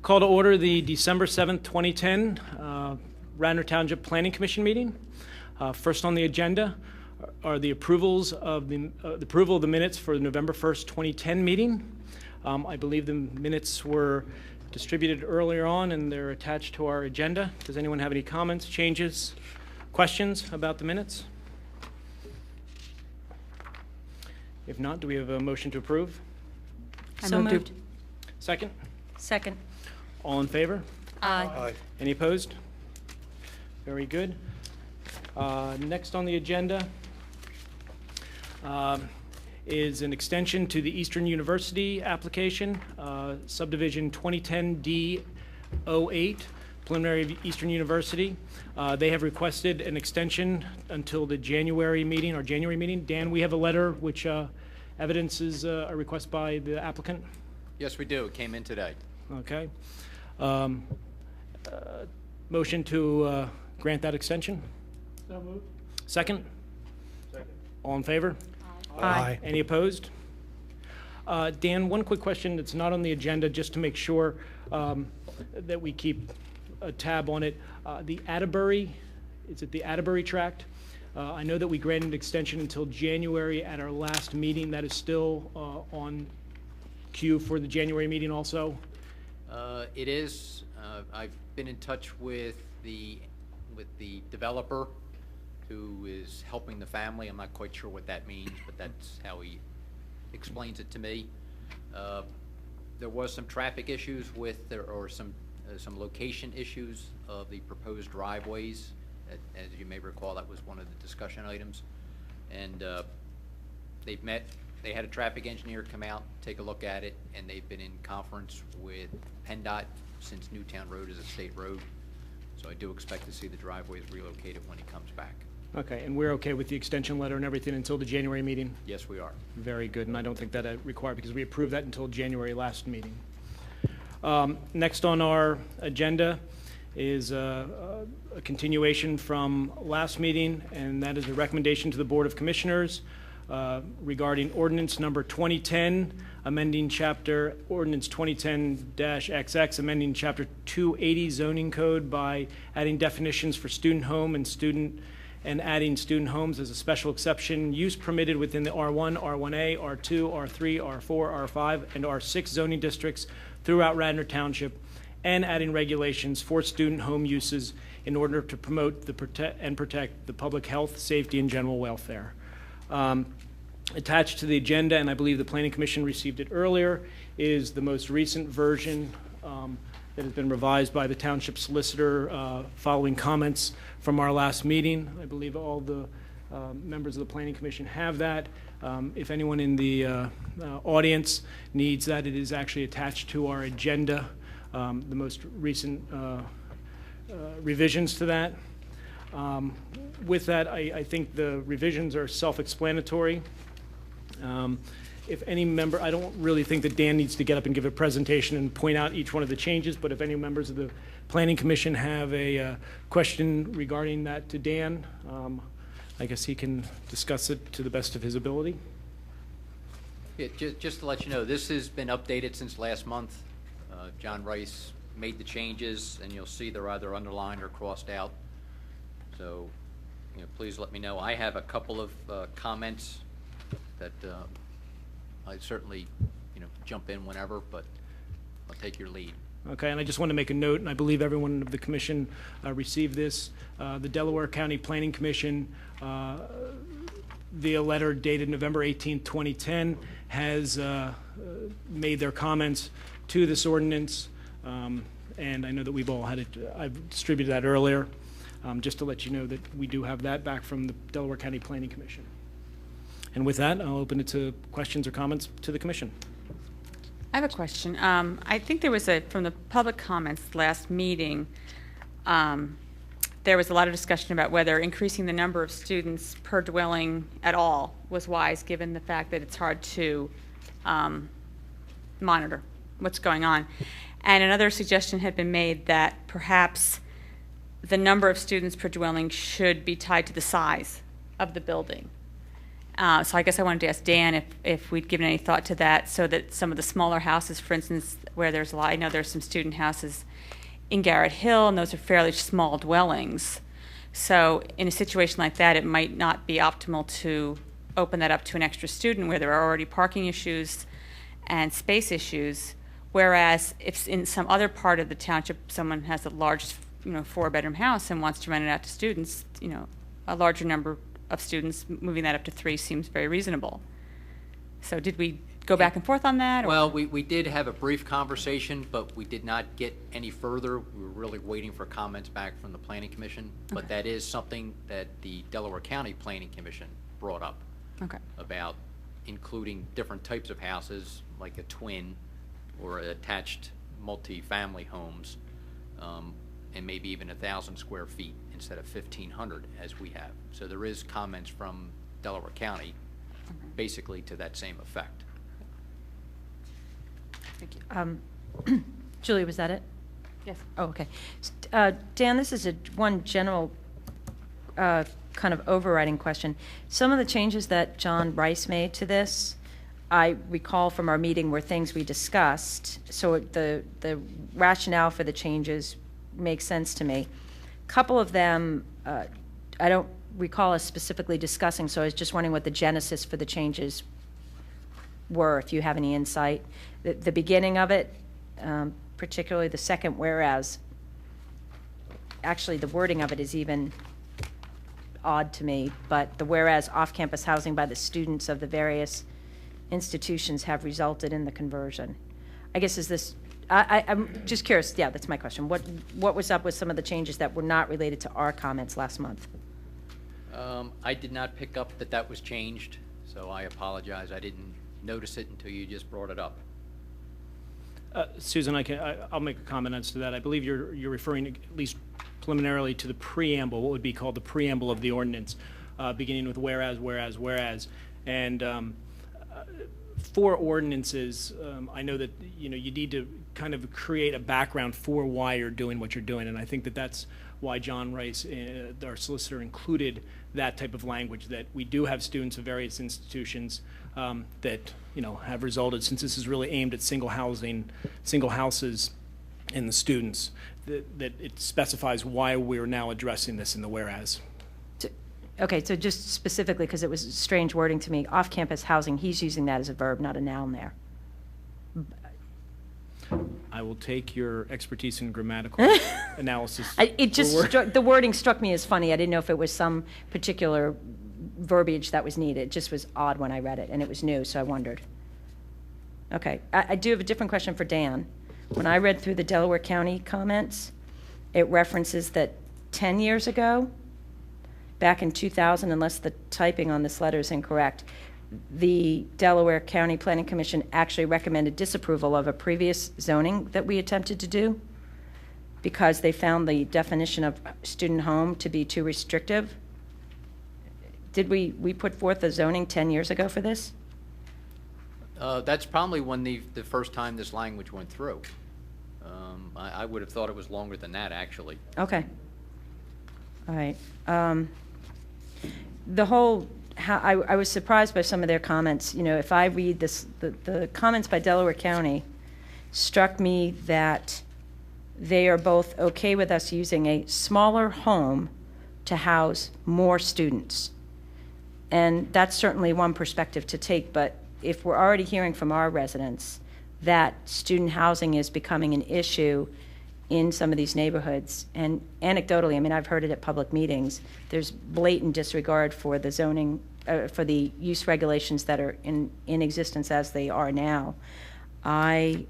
Call to order the December 7th, 2010 Radnor Township Planning Commission meeting. First on the agenda are the approval of the minutes for the November 1st, 2010 meeting. I believe the minutes were distributed earlier on and they're attached to our agenda. Does anyone have any comments, changes, questions about the minutes? If not, do we have a motion to approve? So moved. Second? Second. All in favor? Aye. Any opposed? Very good. Next on the agenda is an extension to the Eastern University application, subdivision 2010D08, preliminary of Eastern University. They have requested an extension until the January meeting, our January meeting. Dan, we have a letter which evidences a request by the applicant. Yes, we do. It came in today. Okay. Motion to grant that extension? So moved. Second? Second. All in favor? Aye. Any opposed? Dan, one quick question that's not on the agenda, just to make sure that we keep a tab on it. The Atterbury, is it the Atterbury tract? I know that we granted an extension until January at our last meeting. That is still on queue for the January meeting also? It is. I've been in touch with the developer who is helping the family. I'm not quite sure what that means, but that's how he explains it to me. There was some traffic issues or some location issues of the proposed driveways. As you may recall, that was one of the discussion items. And they've met. They had a traffic engineer come out, take a look at it, and they've been in conference with PennDOT since Newtown Road is a state road. So I do expect to see the driveways relocated when he comes back. Okay, and we're okay with the extension letter and everything until the January meeting? Yes, we are. Very good, and I don't think that required because we approved that until January last meeting. Next on our agenda is a continuation from last meeting, and that is a recommendation to the Board of Commissioners regarding ordinance number 2010, amending chapter ordinance 2010-XX, amending chapter 280 zoning code by adding definitions for student home and adding student homes as a special exception use permitted within the R1, R1A, R2, R3, R4, R5, and R6 zoning districts throughout Radnor Township, and adding regulations for student home uses in order to promote and protect the public health, safety, and general welfare. Attached to the agenda, and I believe the Planning Commission received it earlier, is the most recent version that has been revised by the Township Solicitor following comments from our last meeting. I believe all the members of the Planning Commission have that. If anyone in the audience needs that, it is actually attached to our agenda, the most recent revisions to that. With that, I think the revisions are self-explanatory. If any member, I don't really think that Dan needs to get up and give a presentation and point out each one of the changes, but if any members of the Planning Commission have a question regarding that to Dan, I guess he can discuss it to the best of his ability. Yeah, just to let you know, this has been updated since last month. John Rice made the changes, and you'll see they're either underlined or crossed out. So, please let me know. I have a couple of comments that I certainly, jump in whenever, but I'll take your lead. Okay, and I just want to make a note, and I believe everyone of the commission received this. The Delaware County Planning Commission, via letter dated November 18, 2010, has made their comments to this ordinance, and I know that we've all had it. I've distributed that earlier, just to let you know that we do have that back from the Delaware County Planning Commission. And with that, I'll open it to questions or comments to the commission. I have a question. I think there was from the public comments last meeting, there was a lot of discussion about whether increasing the number of students per dwelling at all was wise, given the fact that it's hard to monitor what's going on. And another suggestion had been made that perhaps the number of students per dwelling should be tied to the size of the building. So I guess I wanted to ask Dan if we'd given any thought to that, so that some of the smaller houses, for instance, where there's a lot, I know there's some student houses in Garrett Hill, and those are fairly small dwellings. So in a situation like that, it might not be optimal to open that up to an extra student where there are already parking issues and space issues. Whereas if in some other part of the township, someone has a large, 4-bedroom house and wants to rent it out to students, a larger number of students, moving that up to 3 seems very reasonable. So did we go back and forth on that? Or? Well, we did have a brief conversation, but we did not get any further. We were really waiting for comments back from the Planning Commission. But that is something that the Delaware County Planning Commission brought up. Okay. About including different types of houses, like a twin or attached multi-family homes, and maybe even 1,000 square feet instead of 1,500 as we have. So there is comments from Delaware County basically to that same effect. Thank you. Julie, was that it? Yes. Oh, okay. Dan, this is one general kind of overriding question. Some of the changes that John Rice made to this, I recall from our meeting were things we discussed. So the rationale for the changes makes sense to me. A couple of them, I don't recall us specifically discussing, so I was just wondering what the genesis for the changes were, if you have any insight. The beginning of it, particularly the second whereas, actually the wording of it is even odd to me, but the whereas off-campus housing by the students of the various institutions have resulted in the conversion. I guess is this, I'm just curious, yeah, that's my question. What was up with some of the changes that were not related to our comments last month? I did not pick up that was changed, so I apologize. I didn't notice it until you just brought it up. Susan, I'll make a comment as to that. I believe you're referring at least preliminarily to the preamble, what would be called the preamble of the ordinance, beginning with whereas. And for ordinances, I know that you need to kind of create a background for why you're doing what you're doing, and I think that that's why John Rice, our solicitor, included that type of language, that we do have students of various institutions that have resulted, since this is really aimed at single houses and the students, that it specifies why we're now addressing this in the whereas. Okay, so just specifically, because it was strange wording to me, off-campus housing, he's using that as a verb, not a noun there. I will take your expertise in grammatical analysis. The wording struck me as funny. I didn't know if it was some particular verbiage that was needed. It just was odd when I read it, and it was new, so I wondered. Okay, I do have a different question for Dan. When I read through the Delaware County comments, it references that 10 years ago, back in 2000, unless the typing on this letter is incorrect, the Delaware County Planning Commission actually recommended disapproval of a previous zoning that we attempted to do because they found the definition of student home to be too restrictive. Did we put forth a zoning 10 years ago for this? That's probably when the first time this language went through. I would have thought it was longer than that, actually. Okay. All right. The whole, I was surprised by some of their comments. If I read this, the comments by Delaware County struck me that they are both okay with us using a smaller home to house more students. And that's certainly one perspective to take, but if we're already hearing from our residents that student housing is becoming an issue in some of these neighborhoods, and anecdotally, I mean, I've heard it at public meetings, there's blatant disregard for the zoning, for the use regulations that are in existence as they are now. I'm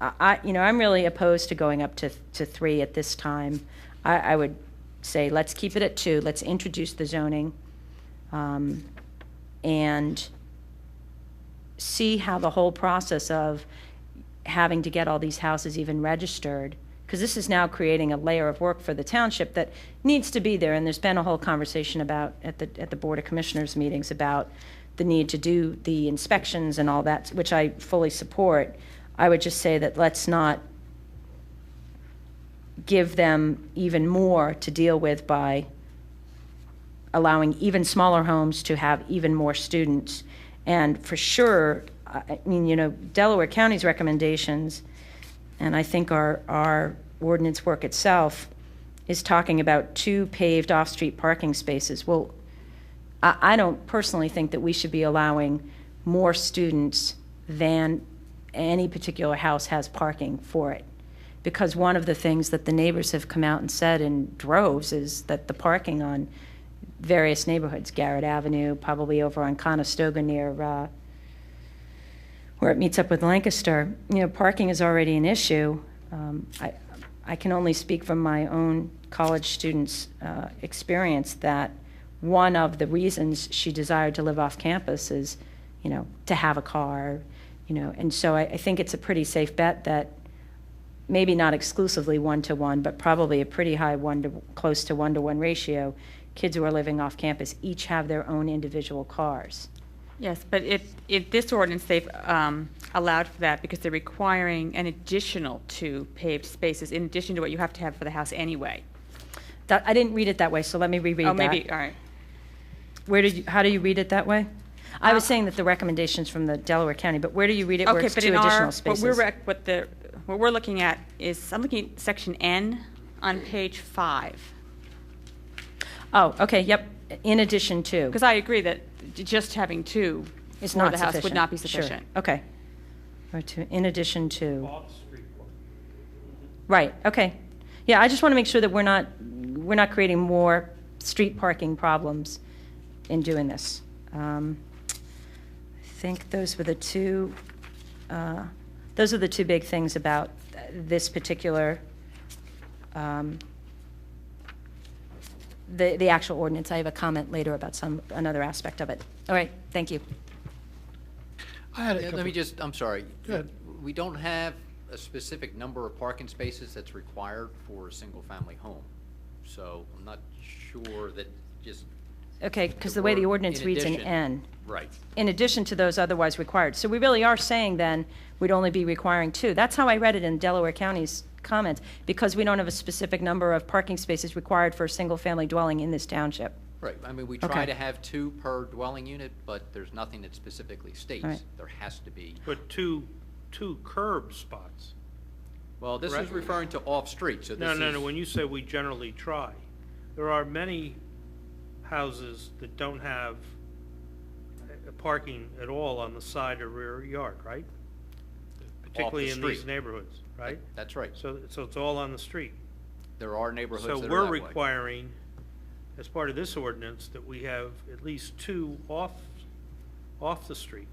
really opposed to going up to 3 at this time. I would say let's keep it at 2. Let's introduce the zoning and see how the whole process of having to get all these houses even registered, because this is now creating a layer of work for the township that needs to be there, and there's been a whole conversation about at the Board of Commissioners meetings about the need to do the inspections and all that, which I fully support. I would just say that let's not give them even more to deal with by allowing even smaller homes to have even more students. And for sure, I mean, Delaware County's recommendations, and I think our ordinance work itself is talking about 2 paved off-street parking spaces. Well, I don't personally think that we should be allowing more students than any particular house has parking for it. Because one of the things that the neighbors have come out and said in droves is that the parking on various neighborhoods, Garrett Avenue, probably over on Conestoga near where it meets up with Lancaster, parking is already an issue. I can only speak from my own college students' experience that one of the reasons she desired to live off campus is, to have a car, and so I think it's a pretty safe bet that maybe not exclusively 1-to-1, but probably a pretty high close to 1-to-1 ratio, kids who are living off campus each have their own individual cars. Yes, but if this ordinance, they've allowed for that because they're requiring an additional 2 paved spaces in addition to what you have to have for the house anyway. I didn't read it that way, so let me reread that. Oh, maybe, all right. How do you read it that way? I was saying that the recommendations from the Delaware County, but where do you read it where Okay, it's but 2 in additional spaces? what we're looking at is, I'm looking at section N on page 5. Oh, okay, yep, in addition to. Because I agree that just having 2 It's for not the house would sufficient. not be Sure. sufficient. Okay. In addition to. Off-street parking. Right, okay. Yeah, I just want to make sure that we're not creating more street parking problems in doing this. I think those were the 2 big things about this particular, the actual ordinance. I have a comment later about another aspect of it. All right, thank you. I had a Yeah, couple. let me just, I'm sorry. Go ahead. We don't have a specific number of parking spaces that's required for a single-family home. So I'm not sure that just. Okay, because the way the word ordinance in reads in addition. N. Right. In addition to those otherwise required. So we really are saying then we'd only be requiring 2. That's how I read it in Delaware County's comments, because we don't have a specific number of parking spaces required for a single-family dwelling in this township. Right. I mean, we Okay. try to have 2 per dwelling unit, but there's nothing that specifically states Right. there has to be. But two curb spots. Well, this is Correct. referring to off-street, so this No, is. no, no, when you say we generally try, there are many houses that don't have parking at all on the side or rear yard, right? Particularly in these street. neighborhoods, right? That's right. So it's all on the street. There are neighborhoods So that are we're that way. requiring, as part of this ordinance, that we have at least 2 off the street.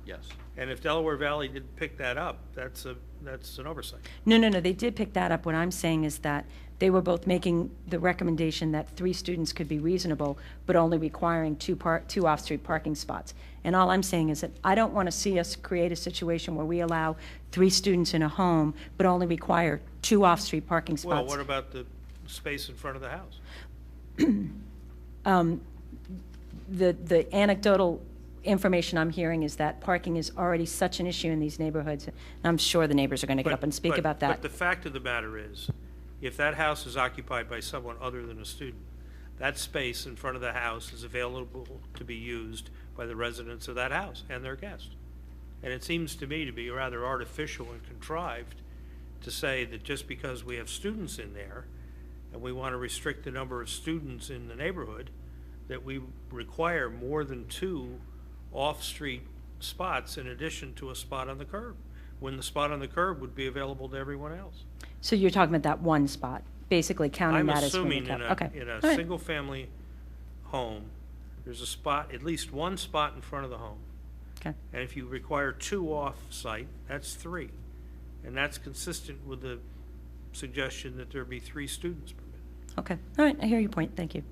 Yes. And if Delaware Valley didn't pick that up, that's an oversight. No, they did pick that up. What I'm saying is that they were both making the recommendation that 3 students could be reasonable, but only requiring 2 off-street parking spots. And all I'm saying is that I don't want to see us create a situation where we allow 3 students in a home, but only require 2 off-street parking spots. Well, what about the space in front of the house? The anecdotal information I'm hearing is that parking is already such an issue in these neighborhoods. And I'm sure the neighbors are going to get up and speak about that. But the fact of the matter is, if that house is occupied by someone other than a student, that space in front of the house is available to be used by the residents of that house and their guests. And it seems to me to be rather artificial and contrived to say that just because we have students in there and we want to restrict the number of students in the neighborhood, that we require more than 2 off-street spots in addition to a spot on the curb, when the spot on the curb would be available to everyone else. So you're talking about that one spot, basically counting I'm that as one assuming account. Okay. in a All right. single-family home, there's a spot, at least 1 spot in front of the home. Okay. And if you require 2 off-site, that's 3. And that's consistent with the suggestion that there be 3 students permitted. Okay. All right. I hear your point. Thank you.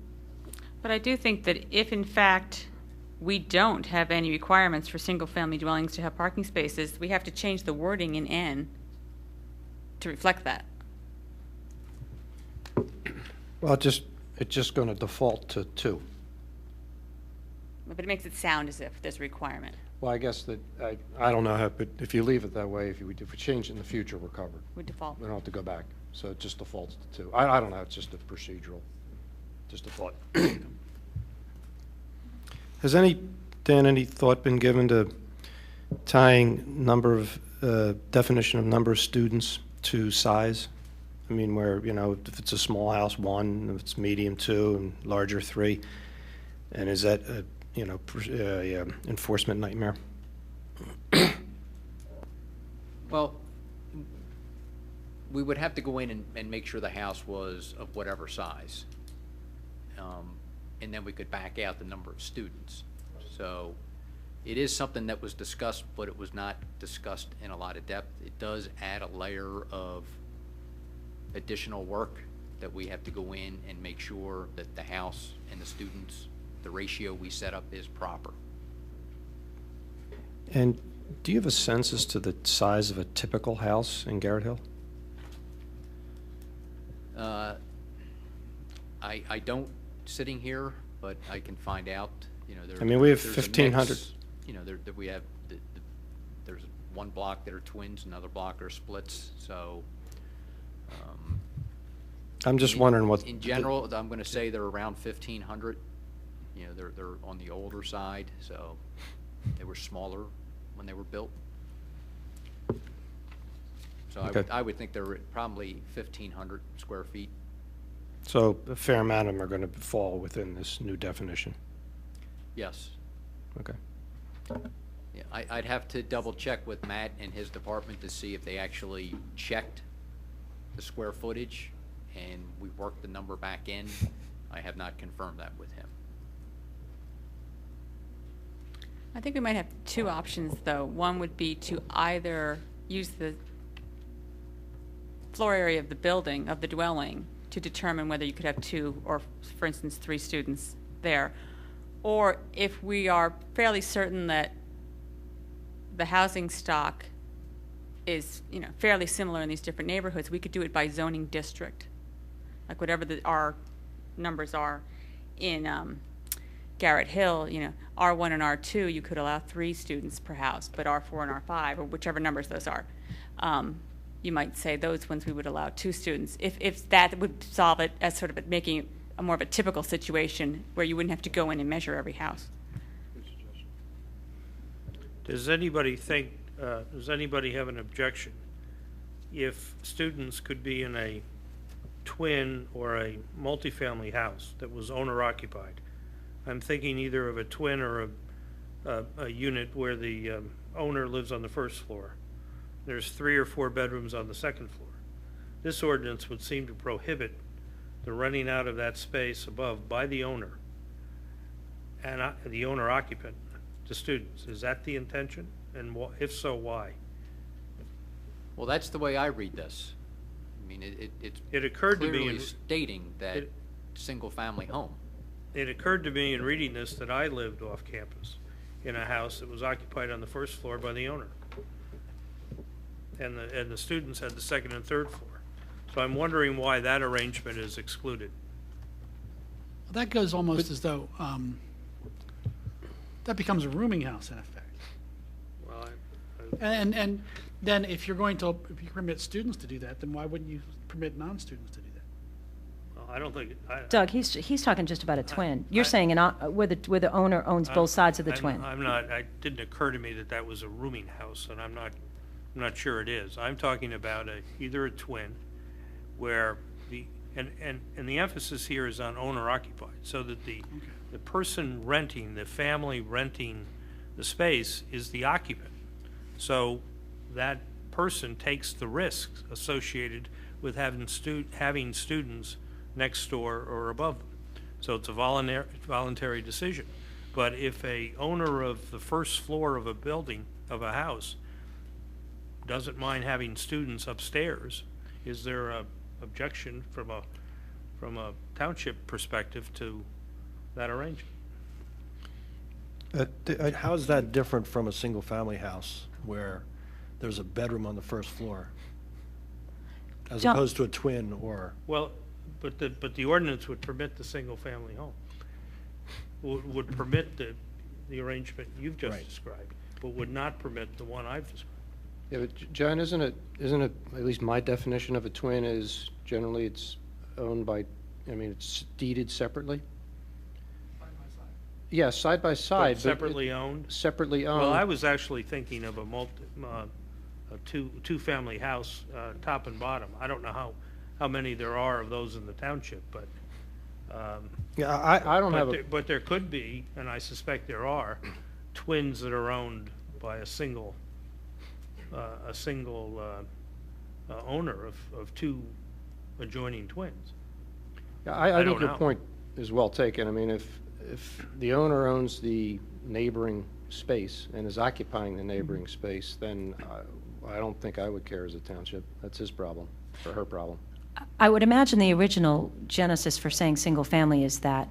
But I do think that if in fact we don't have any requirements for single-family dwellings to have parking spaces, we have to change the wording in N to reflect that. Well, it's just going to default to 2. But it makes it sound as if there's a requirement. Well, I guess that, I don't know how, but if you leave it that way, if we change it in the future, we're covered. We default. We don't have to go back. So it just defaults to 2. I don't know, it's just a procedural, just a thought. Has Dan, any thought been given to tying definition of number of students to size? I mean, where, if it's a small house, 1, if it's medium, 2, and larger, 3, and is that a enforcement nightmare? Well, we would have to go in and make sure the house was of whatever size. And then we could back out the number of students. So it is something that was discussed, but it was not discussed in a lot of depth. It does add a layer of additional work that we have to go in and make sure that the house and the students, the ratio we set up is proper. And do you have a sense as to the size of a typical house in Garrett Hill? I don't sitting here, but I can find out, I mean, we have there's a 1,500. mix. We have, there's one block that are twins, another block are splits, so. I'm just wondering what. In general, I'm gonna say they're around 1,500. They're on the older side, so they were smaller when they were built. So Okay. I would think they're probably 1,500 square feet. So a fair amount of them are going to fall within this new definition. Yes. Okay. Yeah, I'd have to double check with Matt and his department to see if they actually checked the square footage and we worked the number back in. I have not confirmed that with him. I think we might have two options, though. One would be to either use the floor area of the building, of the dwelling, to determine whether you could have 2 or, for instance, 3 students there. Or if we are fairly certain that the housing stock is, fairly similar in these different neighborhoods, we could do it by zoning district. Like whatever our numbers are in Garrett Hill, R1 and R2, you could allow 3 students per house, but R4 and R5, or whichever numbers those are, you might say those ones we would allow 2 students. If that would solve it as sort of making it a more of a typical situation where you wouldn't have to go in and measure every house. Does anybody have an objection if students could be in a twin or a multifamily house that was owner occupied? I'm thinking either of a twin or a unit where the owner lives on the first floor. There's 3 or 4 bedrooms on the second floor. This ordinance would seem to prohibit the renting out of that space above by the owner and the owner occupant to students. Is that the intention? And if so, why? Well, that's the way I read this. I mean, it's It occurred to me clearly in- stating that single-family home. It occurred to me in reading this that I lived off campus in a house that was occupied on the first floor by the owner. And the students had the second and third floor. So I'm wondering why that arrangement is excluded. That goes almost as though, that becomes a rooming house in effect. Well, And then if you permit students to do that, then why wouldn't you permit non-students to do that? I don't think. Doug, he's talking just about a twin. You're saying where the owner owns both sides of the twin. I'm not. It didn't occur to me that was a rooming house, and I'm not sure it is. I'm talking about either a twin, where the emphasis here is on owner occupied, so that the person renting, the family renting the space is the occupant. So that person takes the risks associated with having students next door or above them. So it's a voluntary decision. But if a owner of the first floor of a building, of a house, doesn't mind having students upstairs, is there a objection from a township perspective to that arrangement? How is that different from a single-family house where there's a bedroom on the first floor, as John- opposed to a twin or? Well, but the ordinance would permit the single-family home. Would permit the arrangement you've just Right. described, but would not permit the one I've described. Yeah, but John, isn't it, at least my definition of a twin is generally it's owned by, it's deeded separately? Yeah, side by side. but separately owned? Separately owned. Well, I was actually thinking of a two-family house, top and bottom. I don't know how many there are of those in the township, but, Yeah, I don't have a, but there could be, and I suspect there are, twins that are owned by a single owner of two adjoining twins. yeah, I I think don't your know. point is well taken. I mean, if the owner owns the neighboring space and is occupying the neighboring space, then I don't think I would care as a township. That's his problem, or her problem. I would imagine the original genesis for saying single-family is that,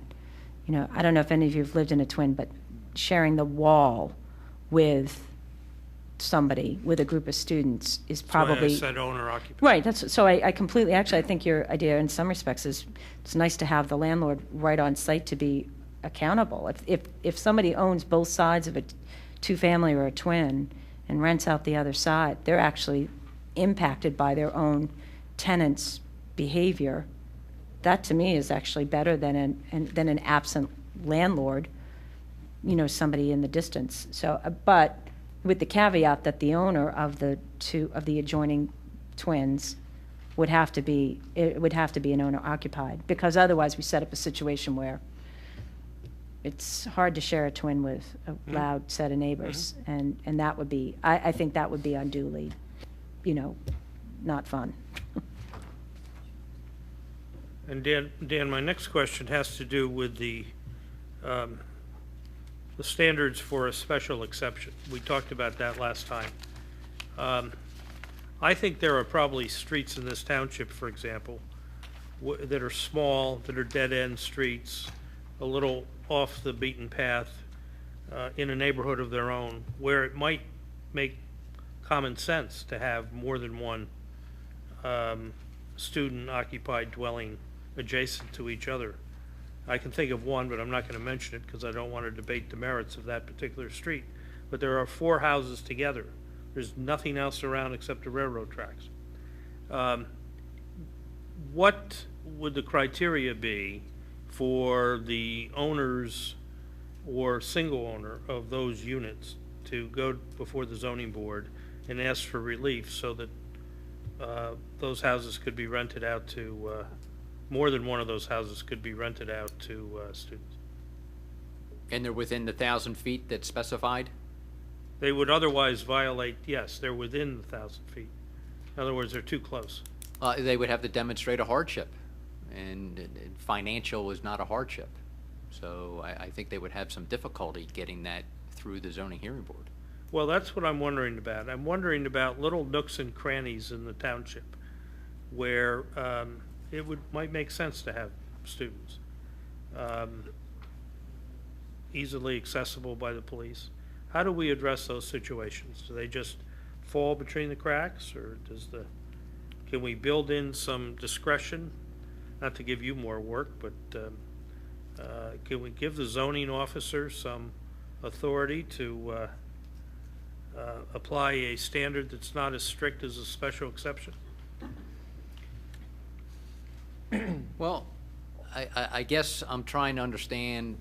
I don't know if any of you have lived in a twin, but sharing the wall with somebody, with a group of students, is That's why I probably... said owner occupied. Right, so I completely, actually, I think your idea in some respects is, it's nice to have the landlord right on site to be accountable. If somebody owns both sides of a two-family or a twin and rents out the other side, they're actually impacted by their own tenants' behavior. That, to me, is actually better than an absent landlord, somebody in the distance. So, but with the caveat that the owner of the adjoining twins would have to be an owner occupied, because otherwise we set up a situation where it's hard to share a twin with a loud set of neighbors, and that would be, I think that would be unduly, not fun. And Dan, my next question has to do with the standards for a special exception. We talked about that last time. I think there are probably streets in this township, for example, that are small, that are dead-end streets, a little off the beaten path, in a neighborhood of their own, where it might make common sense to have more than one student-occupied dwelling adjacent to each other. I can think of one, but I'm not going to mention it because I don't want to debate the merits of that particular street. But there are 4 houses together. There's nothing else around except the railroad tracks. What would the criteria be for the owners or single owner of those units to go before the zoning board and ask for relief so that those houses could be rented out to, more than one of those houses could be rented out to students? And they're within the 1,000 feet that's specified? They would otherwise violate, yes, they're within the 1,000 feet. In other words, they're too close. They would have to demonstrate a hardship, and financial is not a hardship. So I think they would have some difficulty getting that through the zoning hearing board. Well, that's what I'm wondering about. I'm wondering about little nooks and crannies in the township where it might make sense to have students. Easily accessible by the police. How do we address those situations? Do they just fall between the cracks, or can we build in some discretion? Not to give you more work, but can we give the zoning officer some authority to apply a standard that's not as strict as a special exception? Well, I guess I'm trying to understand.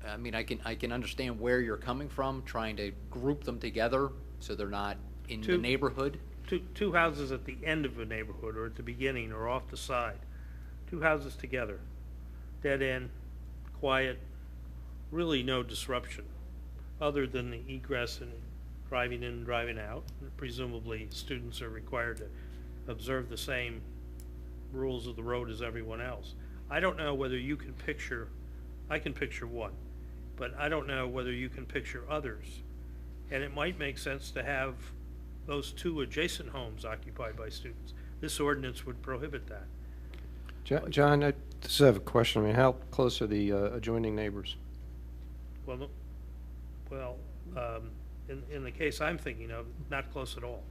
I mean, I can understand where you're coming from, trying to group them together so they're not in the neighborhood. Two houses at the end of a neighborhood, or at the beginning, or off the side. 2 houses together, dead end, quiet, really no disruption, other than the egress and driving in and driving out. Presumably, students are required to observe the same rules of the road as everyone else. I don't know whether you can picture, I can picture one, but I don't know whether you can picture others. And it might make sense to have those 2 adjacent homes occupied by students. This ordinance would prohibit that. John, I just have a question. I mean, how close are the adjoining neighbors? Well, in the case I'm thinking of, not close at all.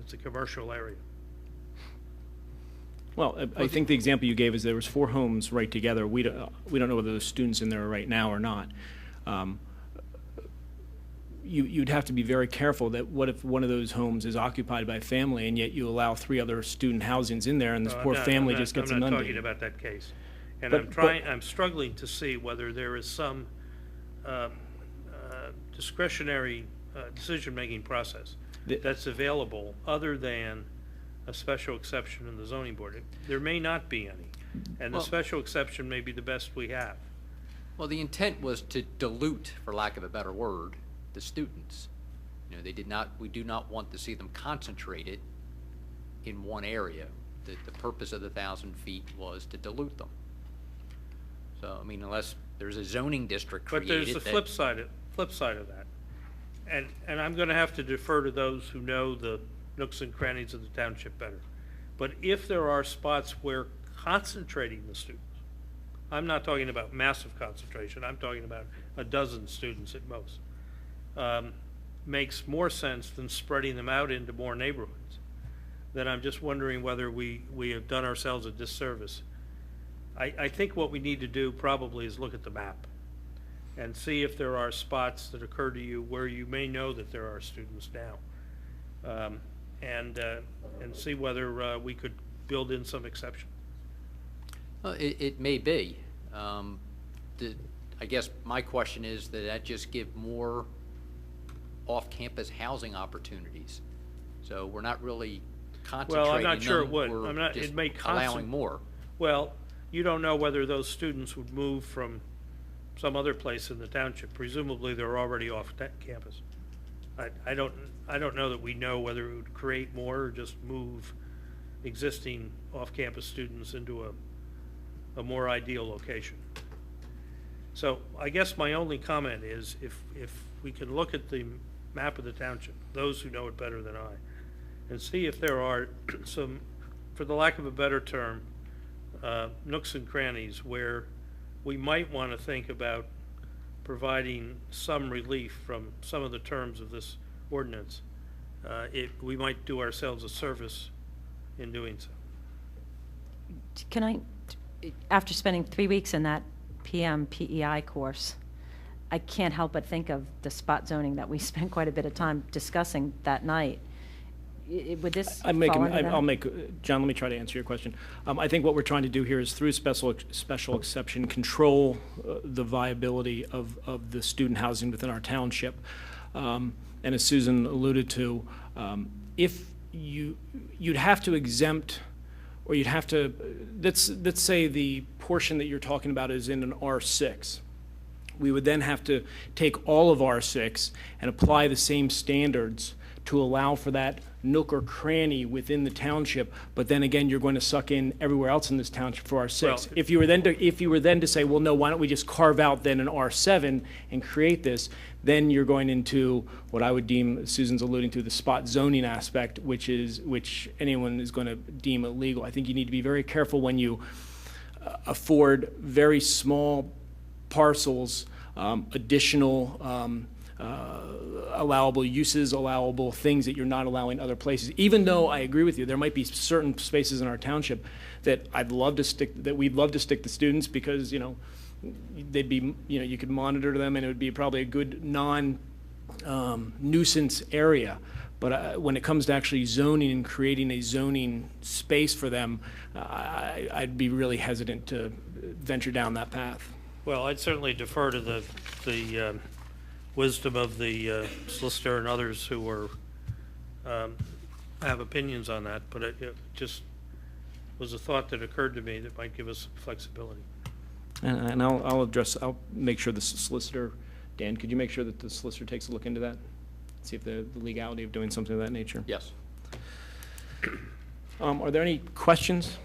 It's a commercial area. Well, I think the example you gave is there was 4 homes right together. We don't know whether there's students in there right now or not. You'd have to be very careful that what if one of those homes is occupied by a family and yet you allow 3 other student housings in there and this poor family just gets I'm not inundated. talking about that case. And But- I'm struggling to see whether there is some discretionary decision-making process that's available other than a special exception in the zoning board. There may not be any, and the Well- special exception may be the best we have. Well, the intent was to dilute, for lack of a better word, the students. You know, we do not want to see them concentrated in one area. The purpose of the 1,000 feet was to dilute them. So, I mean, unless there's a zoning district But created there's the that- flip side of that. And I'm going to have to defer to those who know the nooks and crannies of the township better. But if there are spots where concentrating the students, I'm not talking about massive concentration, I'm talking about a dozen students at most, makes more sense than spreading them out into more neighborhoods, then I'm just wondering whether we have done ourselves a disservice. I think what we need to do probably is look at the map and see if there are spots that occur to you where you may know that there are students now, and see whether we could build in some exception. It may be. I guess my question is that just give more off-campus housing opportunities. So we're not really concentrating Well, I'm not sure it them, would. we're I'm not, just it may allowing more. Well, you don't know whether those students would move from some other place in the township. Presumably, they're already off campus. I don't know that we know whether it would create more or just move existing off-campus students into a more ideal location. So I guess my only comment is if we can look at the map of the township, those who know it better than I, and see if there are some, for the lack of a better term, nooks and crannies where we might want to think about providing some relief from some of the terms of this ordinance, we might do ourselves a service in doing so. Can I, after spending 3 weeks in that PM PEI course, I can't help but think of the spot zoning that we spent quite a bit of time discussing that night. Would this fall under that? John, let me try to answer your question. I think what we're trying to do here is through special exception, control the viability of the student housing within our township. And as Susan alluded to, if you'd have to exempt, or you'd have to, let's say the portion that you're talking about is in an R6. We would then have to take all of R6 and apply the same standards to allow for that nook or cranny within the township, but then again, you're going to suck in everywhere else in this township for R6. Well, if you were then to say, well, no, why don't we just carve out then an R7 and create this, then you're going into what I would deem, Susan's alluding to, the spot zoning aspect, which anyone is going to deem illegal. I think you need to be very careful when you afford very small parcels, additional allowable uses, allowable things that you're not allowing other places. Even though I agree with you, there might be certain spaces in our township that we'd love to stick the students because, they'd be, you could monitor them and it would be probably a good nuisance area. But when it comes to actually zoning and creating a zoning space for them, I'd be really hesitant to venture down that path. Well, I'd certainly defer to the wisdom of the solicitor and others who are have opinions on that, but it just was a thought that occurred to me that might give us flexibility. And I'll make sure the solicitor, Dan, could you make sure that the solicitor takes a look into that? See if the legality of doing something of that nature? Yes. Are there any questions?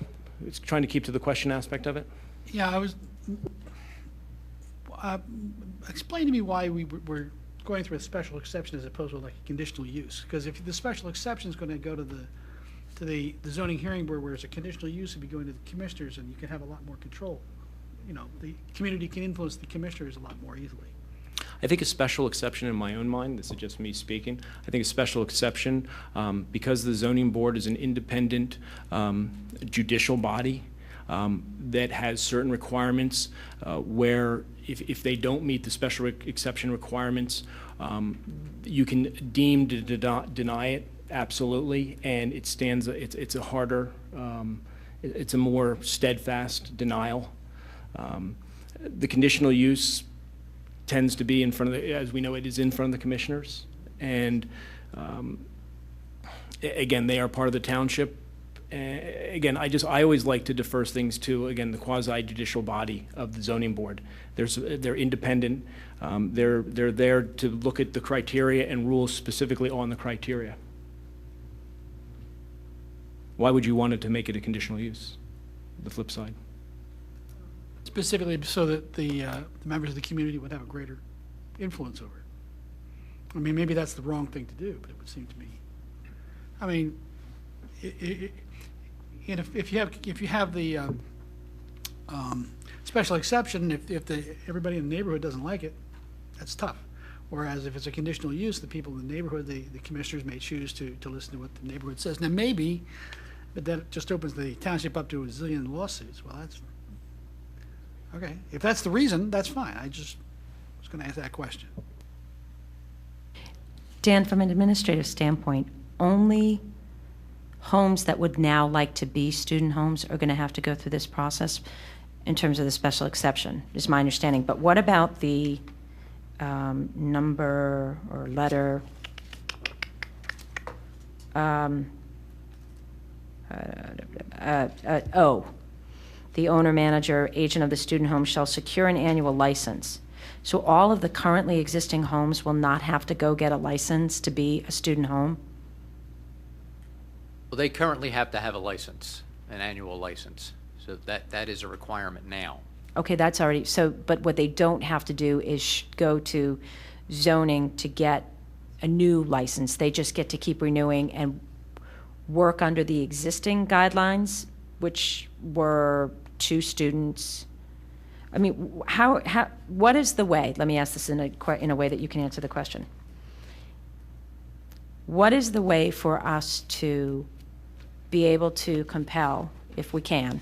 It's trying to keep to the question aspect of it. Yeah, explain to me why we're going through a special exception as opposed to like a conditional use. Because if the special exception is going to go to the zoning hearing board, whereas a conditional use would be going to the commissioners, and you can have a lot more control. The community can influence the commissioners a lot more easily. I think a special exception in my own mind, this is just me speaking, I think a special exception, because the zoning board is an independent judicial body that has certain requirements where if they don't meet the special exception requirements, you can deem to deny it, absolutely, and it's a harder, it's a more steadfast denial. The conditional use tends to be in front of the, as we know, it is in front of the commissioners. And again, they are part of the township. Again, I always like to defer things to, again, the quasi-judicial body of the zoning board. They're independent. They're there to look at the criteria and rule specifically on the criteria. Why would you want it to make it a conditional use? The flip side. Specifically so that the members of the community would have a greater influence over it. I mean, maybe that's the wrong thing to do, but it would seem to me. I mean, and if you have the special exception, if everybody in the neighborhood doesn't like it, that's tough. Whereas if it's a conditional use, the people in the neighborhood, the commissioners may choose to listen to what the neighborhood says. Now maybe, but that just opens the township up to a zillion lawsuits. Well, that's okay. If that's the reason, that's fine. I just was going to ask that question. Dan, from an administrative standpoint, only homes that would now like to be student homes are going to have to go through this process in terms of the special exception, is my understanding. But what about the number or letter O? The owner, manager, agent of the student home shall secure an annual license. So all of the currently existing homes will not have to go get a license to be a student home? Well, they currently have to have a license, an annual license. So that is a requirement now. Okay, that's already, so, but what they don't have to do is go to zoning to get a new license. They just get to keep renewing and work under the existing guidelines, which were 2 students. I mean, what is the way? Let me ask this in a way that you can answer the question. What is the way for us to be able to compel, if we can,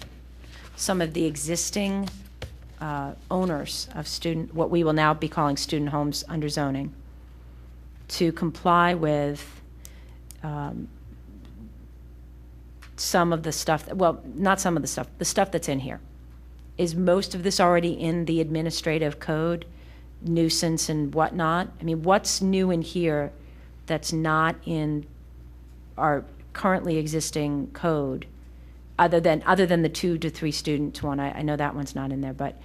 some of the existing owners of what we will now be calling student homes under zoning, to comply with some of the stuff, well, not some of the stuff that's in here? Is most of this already in the administrative code, nuisance and whatnot? I mean, what's new in here that's not in our currently existing code, other than the 2 to 3 student one? I know that one's not in there, but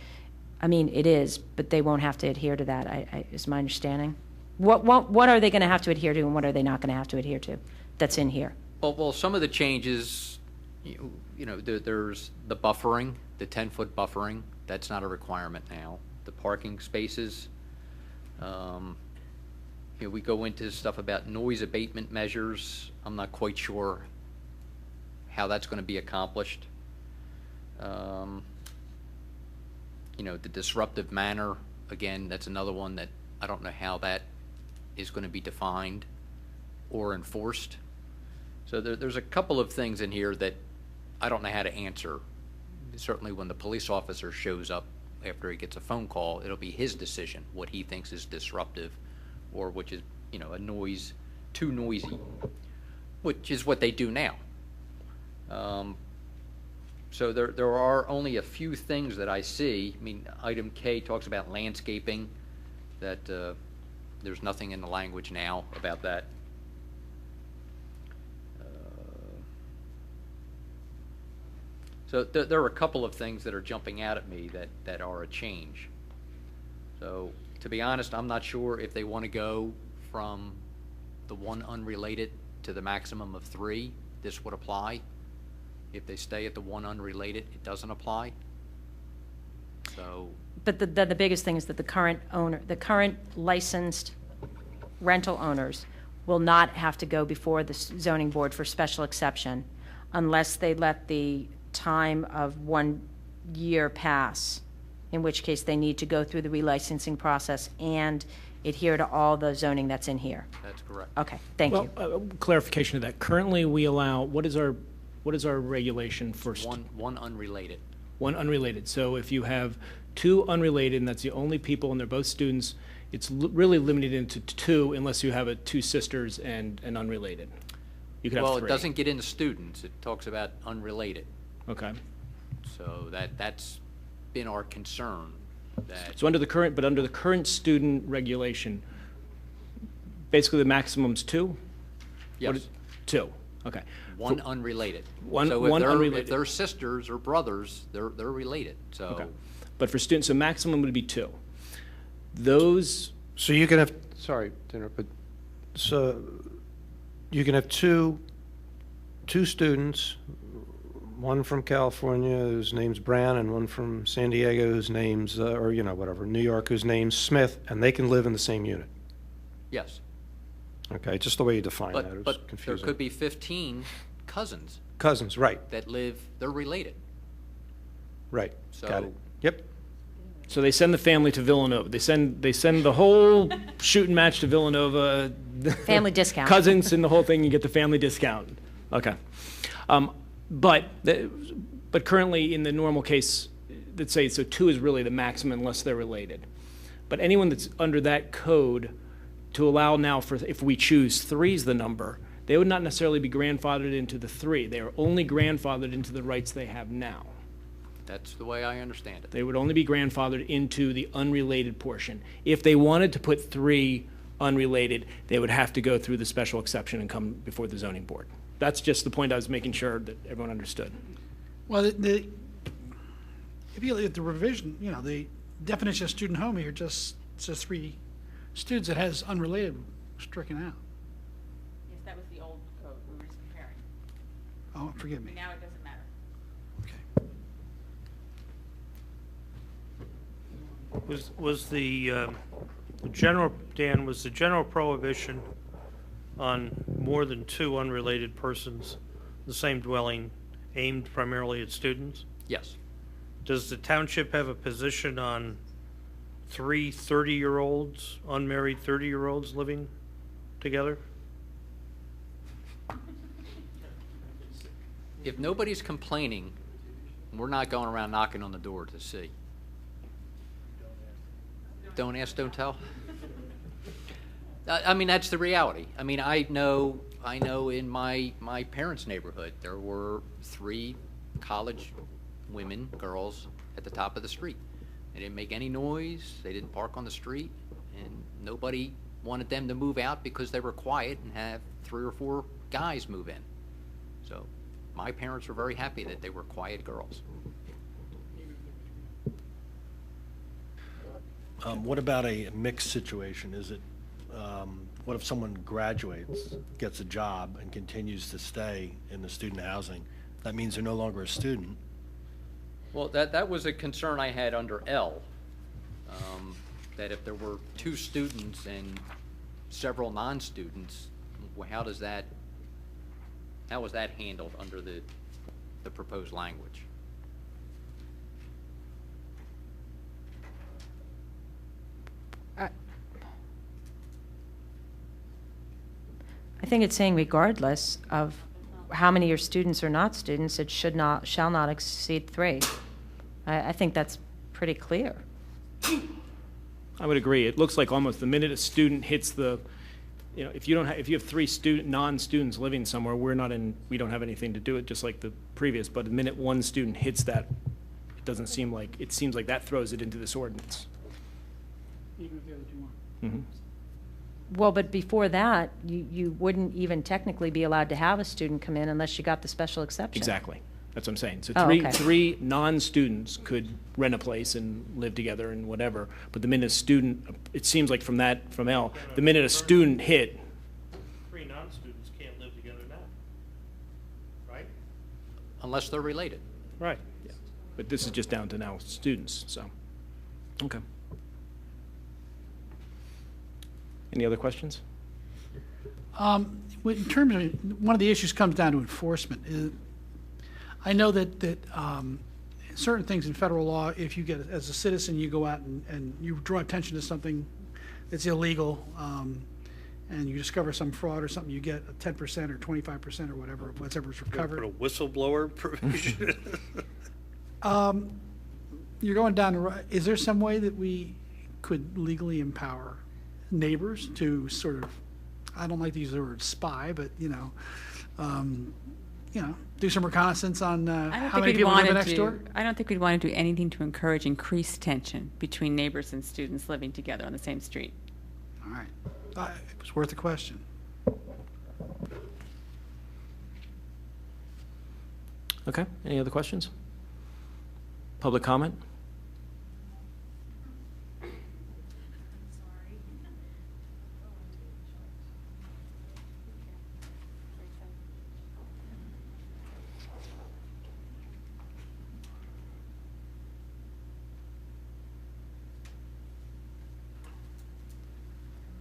I mean, it is, but they won't have to adhere to that, is my understanding. What are they going to have to adhere to, and what are they not going to have to adhere to that's in here? Well, some of the changes, you know, there's the buffering, the 10-foot buffering. That's not a requirement now. The parking spaces. You know, we go into stuff about noise abatement measures. I'm not quite sure how that's going to be accomplished. You know, the disruptive manner, again, that's another one that I don't know how that is going to be defined or enforced. So there's a couple of things in here that I don't know how to answer. Certainly when the police officer shows up after he gets a phone call, it'll be his decision what he thinks is disruptive, or which is, you know, a noise, too noisy, which is what they do now. So there are only a few things that I see. I mean, item K talks about landscaping, that there's nothing in the language now about that. So there are a couple of things that are jumping out at me that are a change. So to be honest, I'm not sure if they want to go from the 1 unrelated to the maximum of 3, this would apply. If they stay at the 1 unrelated, it doesn't apply. So. But the biggest thing is that the current licensed rental owners will not have to go before the zoning board for special exception unless they let the time of 1 year pass, in which case they need to go through the relicensing process and adhere to all the zoning that's in here. That's correct. Okay, thank you. Clarification of that. Currently, we allow, what is our regulation for? One unrelated. 1 unrelated. So if you have 2 unrelated, and that's the only people, and they're both students, it's really limited into 2 unless you have 2 sisters and an unrelated. You could have 3. Well, it doesn't get into students. It talks about unrelated. Okay. So that's been our concern, that, So under the current student regulation, basically the maximum's 2? What yes, is- 2, okay. one unrelated. One- So one if unrelated. they're sisters or brothers, they're related, so. Okay. But for students, so maximum would be 2. Those, So you can have, sorry, to interrupt, but, so you can have two students, one from California whose name's Brown, and one from San Diego whose name's, or, you know, whatever, New York whose name's Smith, and they can live in the same unit. Yes, Okay, just the way you define that, it was but there confusing. could be 15 cousins Cousins, right, that live, they're related. right, got So- it. Yep, so they send the family to Villanova. They send the whole shooting match to Villanova. Family discount. Cousins and the whole thing, you get the family discount. Okay. But currently, in the normal case, let's say, so 2 is really the maximum unless they're related. But anyone that's under that code, to allow now for, if we choose 3 is the number, they would not necessarily be grandfathered into the 3. They are only grandfathered into the rights they have now. That's the way I understand it. They would only be grandfathered into the unrelated portion. If they wanted to put 3 unrelated, they would have to go through the special exception and come before the zoning board. That's just the point I was making sure that everyone understood. Well, if you look at the revision, you know, the definition of student home here just says 3 students. It has unrelated stricken out. Yes, that was the old code we were just comparing. Oh, forgive me. Now it doesn't matter. Okay. Was the general, Dan, was the general prohibition on more than 2 unrelated persons, the same dwelling, aimed primarily at students? Yes, Does the township have a position on 3 30-year-olds, unmarried 30-year-olds living together? if nobody's complaining, we're not going around knocking on the door to see. Don't ask, don't tell. I mean, that's the reality. I mean, I know in my parents' neighborhood, there were 3 college women, girls, at the top of the street. They didn't make any noise, they didn't park on the street, and nobody wanted them to move out because they were quiet and have 3 or 4 guys move in. So my parents were very happy that they were quiet girls. What about a mixed situation? Is it, what if someone graduates, gets a job, and continues to stay in the student housing? That means they're no longer a student. Well, that was a concern I had under L, that if there were 2 students and several non-students, how was that handled under the proposed language? I think it's saying regardless of how many are students or not students, it shall not exceed 3. I think that's pretty clear. I would agree. It looks like almost the minute a student hits the, you know, if you have 3 non-students living somewhere, we don't have anything to do it, just like the previous, but the minute one student hits that, it seems like that throws it into this ordinance. Even if the other 2 aren't. Mhm. Well, but before that, you wouldn't even technically be allowed to have a student come in unless you got the special exception. Exactly. That's what I'm saying. So Oh, okay. 3 non-students could rent a place and live together and whatever, but the minute a student, it seems like from L, the minute a student hit, 3 non-students can't live together now, right? Unless they're related. Right. but this is just down to now students, so, okay. Any other questions? In terms of, one of the issues comes down to enforcement. I know that certain things in federal law, if you get, as a citizen, you go out and you draw attention to something that's illegal, and you discover some fraud or something, you get a 10% or 25% or whatever's recovered. Put a whistleblower provision. You're going down the road. Is there some way that we could legally empower neighbors to sort of, I don't like to use the word spy, but, do some reconnaissance on I don't how think many we'd people want live to next door? I don't think we'd want to do anything to encourage increased tension between neighbors and students living together on the same street. All right. It was worth a question. Okay, any other questions? Public comment?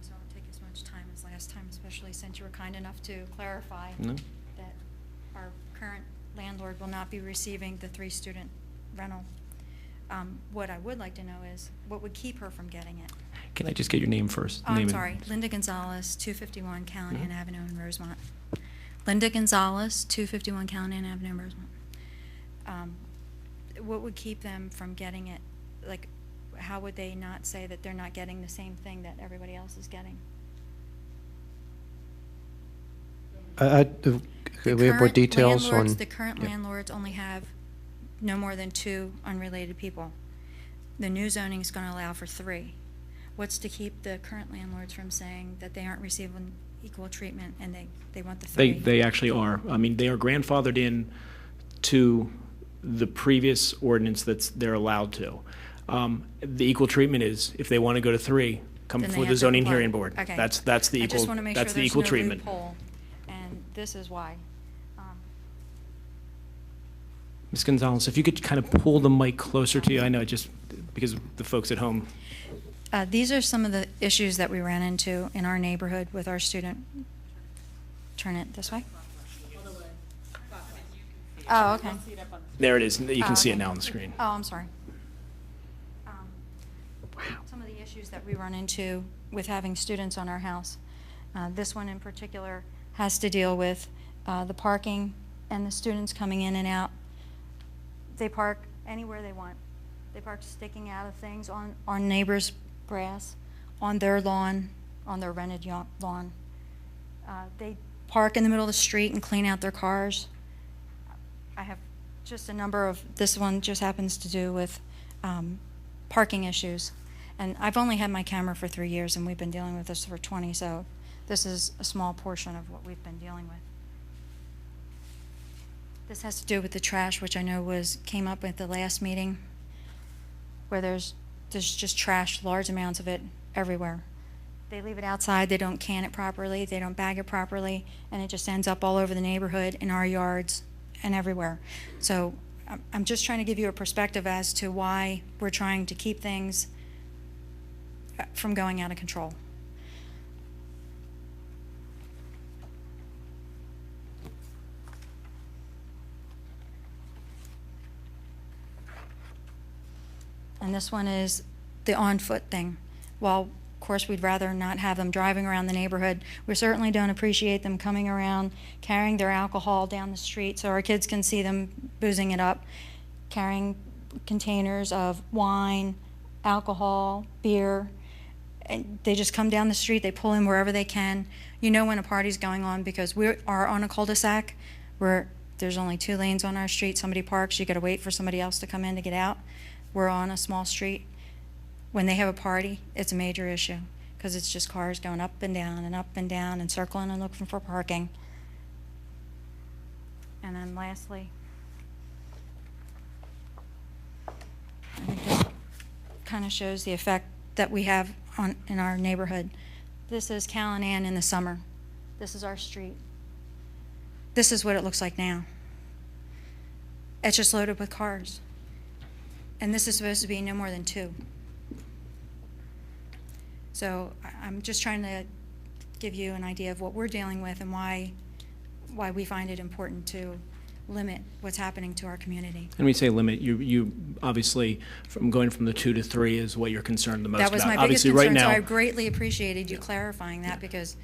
So it won't take as much time as last time, especially since you were kind enough to clarify No? that our current landlord will not be receiving the 3-student rental. What I would like to know is, what would keep her from getting it? Can I just get your name first? Oh, Name I'm and- sorry, Linda Gonzalez, 251 Callahan Mhm. Avenue in Rosemont. Linda Gonzalez, 251 Callahan Avenue in Rosemont. What would keep them from getting it? Like, how would they not say that they're not getting the same thing that everybody else is getting? Do we have more details on? The current yeah. landlords only have no more than 2 unrelated people. The new zoning is going to allow for 3. What's to keep the current landlords from saying that they aren't receiving equal treatment and they want the 3? They actually are. I mean, they are grandfathered in to the previous ordinance they're allowed to. The equal treatment is, if they want to go to 3, come Then they before have the to zoning comply. hearing board. Okay. That's the I equal, just want to make sure that's the there's equal no treatment. loophole, and this is why. Ms. Gonzalez, if you could kind of pull the mic closer to you, I know, just because the folks at home. These are some of the issues that we ran into in our neighborhood with our student. Turn it this way. Oh, okay. There it is. You can Oh, see it okay. now on the screen. Oh, I'm sorry. Some of the issues that we run into with having students on our house. This one in particular has to deal with the parking and the students coming in and out. They park anywhere they want. They park sticking out of things on our neighbor's grass, on their lawn, on their rented lawn. They park in the middle of the street and clean out their cars. I have just a number of, this one just happens to do with parking issues. And I've only had my camera for 3 years, and we've been dealing with this for 20, so this is a small portion of what we've been dealing with. This has to do with the trash, which I know came up at the last meeting, where there's just trash, large amounts of it everywhere. They leave it outside, they don't can it properly, they don't bag it properly, and it just ends up all over the neighborhood, in our yards, and everywhere. So I'm just trying to give you a perspective as to why we're trying to keep things from going out of control. And this one is the on-foot thing. While, of course, we'd rather not have them driving around the neighborhood, we certainly don't appreciate them coming around, carrying their alcohol down the street so our kids can see them boozing it up, carrying containers of wine, alcohol, beer. And they just come down the street, they pull in wherever they can. You know when a party's going on because we are on a cul-de-sac where there's only 2 lanes on our street. Somebody parks, you got to wait for somebody else to come in to get out. We're on a small street. When they have a party, it's a major issue because it's just cars going up and down and circling and looking for parking. And then lastly, I think this kind of shows the effect that we have in our neighborhood. This is Callahan in the summer. This is our street. This is what it looks like now. It's just loaded with cars. And this is supposed to be no more than 2. So I'm just trying to give you an idea of what we're dealing with and why we find it important to limit what's happening to our community. And we say limit, you obviously, from going from the 2 to 3 is what you're concerned the most about. That was my biggest Obviously, right concern, so now, I greatly appreciated you clarifying that because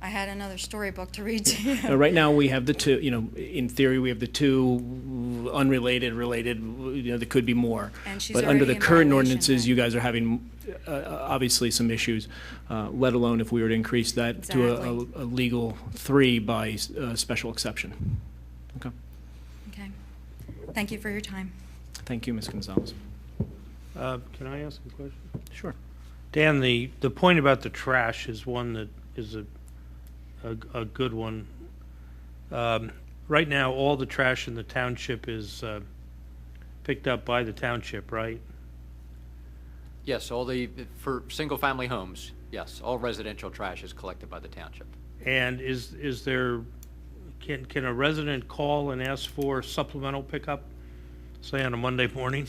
I had another storybook to read to you. right now, we have the 2, in theory, we have the 2 unrelated, related, there could be more. And she's But under already the in current violation ordinances, then. you guys are having, obviously, some issues, let alone if we were to increase that to Exactly. a legal 3 by special exception. Okay. Okay. Thank you for your time. Thank you, Ms. Gonzalez. Can I ask a question? Sure. Dan, the point about the trash is one that is a good one. Right now, all the trash in the township is picked up by the township, right? Yes, for single-family homes, yes, all residential trash is collected by the township. And is there, can a resident call and ask for supplemental pickup, say on a Monday morning?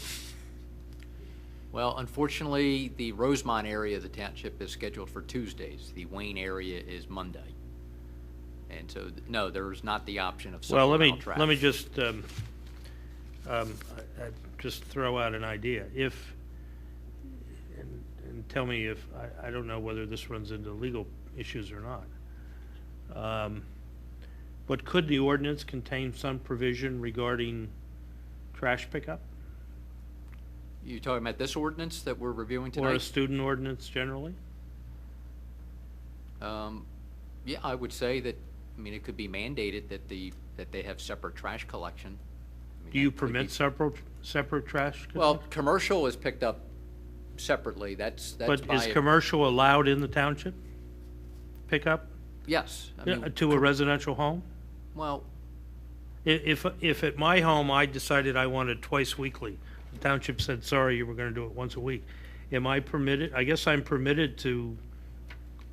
Well, unfortunately, the Rosemont area of the township is scheduled for Tuesdays. The Wayne area is Monday. And so, no, there's not the option of Well, supplemental trash. let me just throw out an idea. If, and tell me if, I don't know whether this runs into legal issues or not. But could the ordinance contain some provision regarding trash pickup? You talking about this ordinance that we're reviewing Or a tonight? student ordinance generally? Yeah, I would say that, I mean, it could be mandated that they have separate trash collection. I mean, Do you that could be- permit separate trash? Well, commercial is picked up separately. That's But by is commercial allowed in the township? Pickup yes. I mean, to a residential home? well, If at my home I decided I wanted twice weekly, the township said, sorry, you were going to do it once a week, am I permitted, I guess I'm permitted to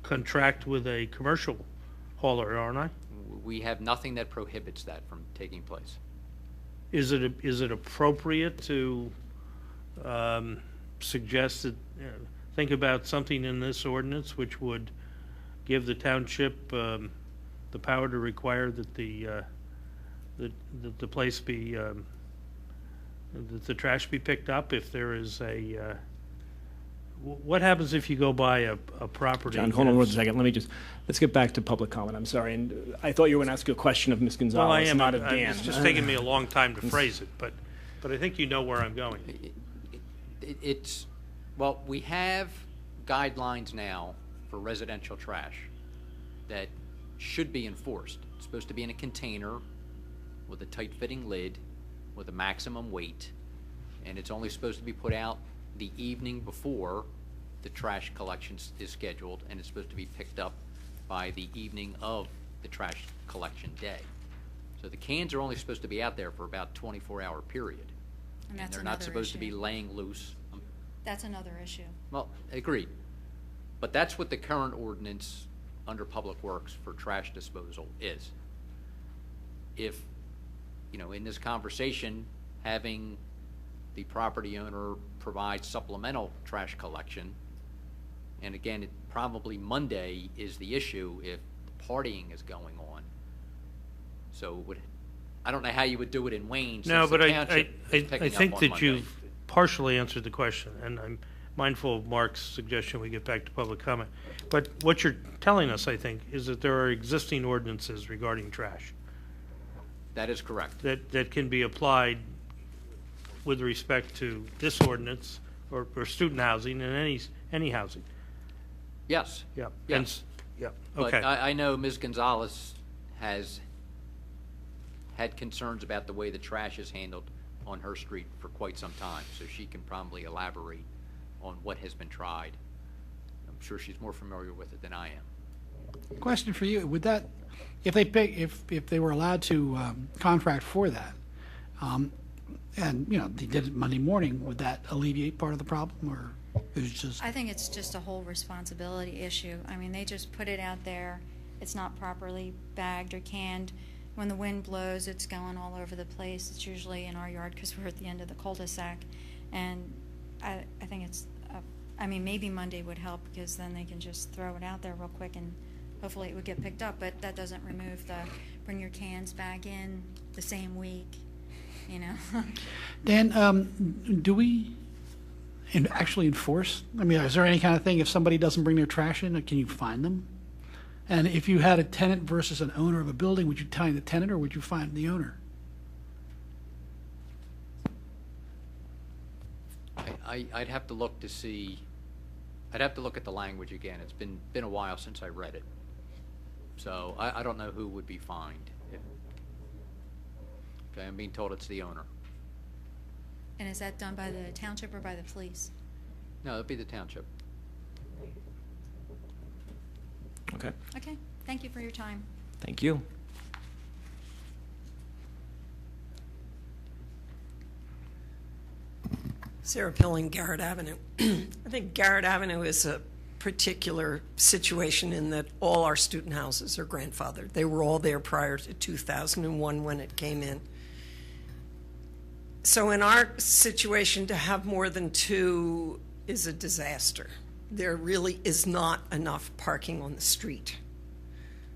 contract with a commercial hauler, aren't I? we have nothing that prohibits that from taking place. Is it appropriate to suggest that, think about something in this ordinance which would give the township the power to require that the place be, that the trash be picked up if there is a, what happens if you go by a property? John, hold on one that's- second. Let's get back to public comment. I'm sorry. And I thought you were going to ask a question of Ms. Gonzalez, Well, I am, not of Dan. it's just taking me a long time to phrase it, but I think you know where I'm going. It's, well, we have guidelines now for residential trash that should be enforced. It's supposed to be in a container with a tight-fitting lid, with a maximum weight, and it's only supposed to be put out the evening before the trash collection is scheduled, and it's supposed to be picked up by the evening of the trash collection day. So the cans are only supposed to be out there for about 24-hour period. And that's they're not another supposed to be issue. laying loose. That's another issue. Well, agreed. But that's what the current ordinance under Public Works for trash disposal is. If, you know, in this conversation, having the property owner provide supplemental trash collection, and again, it probably Monday is the issue if partying is going on. So it would, I don't know how you would do it in Wayne No, since the but I township is picking I up think on that Monday. you've partially answered the question, and I'm mindful of Mark's suggestion we get back to public comment. But what you're telling us, I think, is that there are existing ordinances regarding trash That is correct. that can be applied with respect to this ordinance or student housing and any housing. Yes. Yeah. Yes. And yeah, But okay. I know Ms. Gonzalez has had concerns about the way the trash is handled on her street for quite some time, so she can probably elaborate on what has been tried. I'm sure she's more familiar with it than I am. Question for you, would that, if they were allowed to contract for that, and, you know, they did it Monday morning, would that alleviate part of the problem, or it was just? I think it's just a whole responsibility issue. I mean, they just put it out there. It's not properly bagged or canned. When the wind blows, it's going all over the place. It's usually in our yard because we're at the end of the cul-de-sac. And I think it's, I mean, maybe Monday would help because then they can just throw it out there real quick and hopefully it would get picked up. But that doesn't remove the bring your cans back in the same week, you know. Dan, do we actually enforce? I mean, is there any kind of thing, if somebody doesn't bring their trash in, can you fine them? And if you had a tenant versus an owner of a building, would you fine the tenant or would you fine the owner? I'd have to look to see, I'd have to look at the language again. It's been a while since I read it. So I don't know who would be fined. Okay, I'm being told it's the owner. And is that done by the township or by the police? No, it'd be the township. Okay, Okay, thank you for your time. thank you. Sarah Pilling, Garrett Avenue. I think Garrett Avenue is a particular situation in that all our student houses are grandfathered. They were all there prior to 2001 when it came in. So in our situation, to have more than two is a disaster. There really is not enough parking on the street.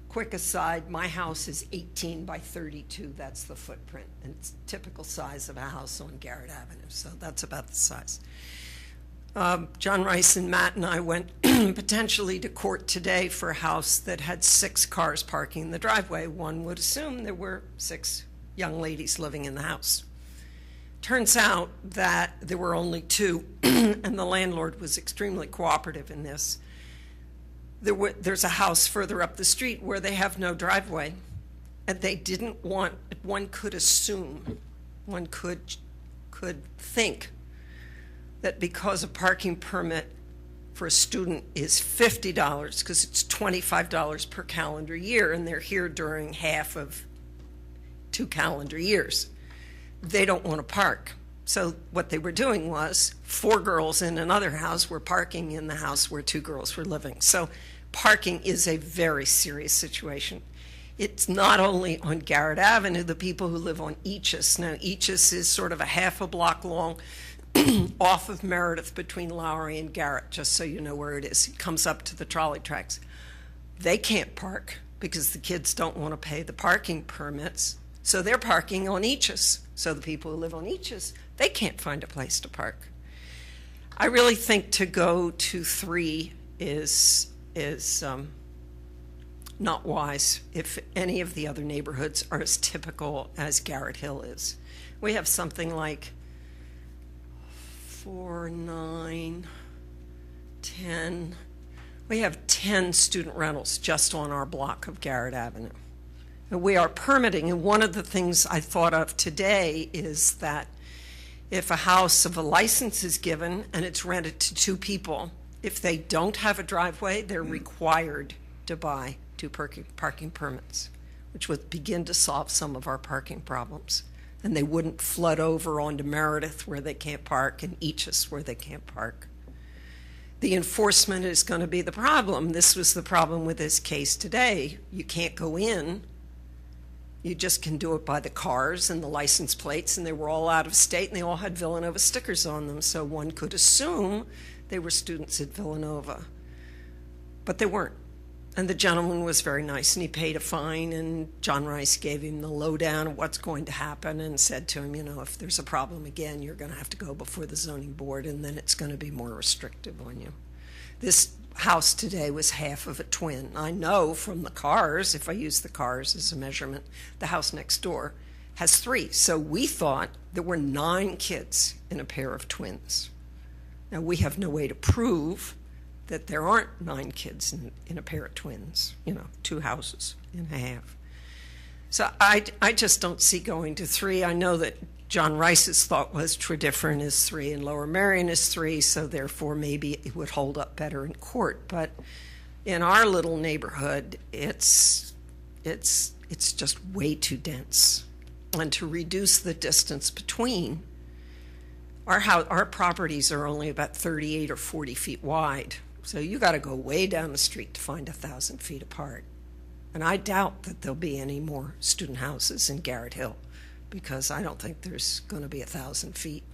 Quick aside, my house is 18 by 32. That's the footprint. And it's typical size of a house on Garrett Avenue. So that's about the size. John Rice and Matt and I went potentially to court today for a house that had 6 cars parking in the driveway. One would assume there were 6 young ladies living in the house. Turns out that there were only 2, and the landlord was extremely cooperative in this. There's a house further up the street where they have no driveway, and they didn't want, one could assume, one could think that because a parking permit for a student is $50, because it's $25 per calendar year, and they're here during half of 2 calendar years, they don't want to park. So what they were doing was 4 girls in another house were parking in the house where 2 girls were living. So parking is a very serious situation. It's not only on Garrett Avenue, the people who live on Eachus. Now, Eachus is sort of a half a block long off of Meredith between Lowry and Garrett, just so you know where it is. It comes up to the trolley tracks. They can't park because the kids don't want to pay the parking permits. So they're parking on Eachus. So the people who live on Eachus, they can't find a place to park. I really think to go to 3 is not wise if any of the other neighborhoods are as typical as Garrett Hill is. We have something like 4, 9, 10. We have 10 student rentals just on our block of Garrett Avenue. We are permitting, and one of the things I thought of today is that if a house of a license is given and it's rented to 2 people, if they don't have a driveway, they're required to buy 2 parking permits, which would begin to solve some of our parking problems. And they wouldn't flood over onto Meredith where they can't park and Eachus where they can't park. The enforcement is going to be the problem. This was the problem with this case today. You can't go in. You just can do it by the cars and the license plates, and they were all out of state, and they all had Villanova stickers on them, so one could assume they were students at Villanova. But they weren't. And the gentleman was very nice, and he paid a fine, and John Rice gave him the lowdown of what's going to happen and said to him, you know, if there's a problem again, you're going to have to go before the zoning board, and then it's going to be more restrictive on you. This house today was half of a twin. I know from the cars, if I use the cars as a measurement, the house next door has 3. So we thought there were 9 kids in a pair of twins. Now, we have no way to prove that there aren't 9 kids in a pair of twins, 2 houses and a half. So I just don't see going to 3. I know that John Rice's thought was Tredyffrin is 3 and Lower Merion is 3, so therefore maybe it would hold up better in court. But in our little neighborhood, it's just way too dense. And to reduce the distance between, our properties are only about 38 or 40 feet wide. So you got to go way down the street to find 1,000 feet apart. And I doubt that there'll be any more student houses in Garrett Hill, because I don't think there's going to be 1,000 feet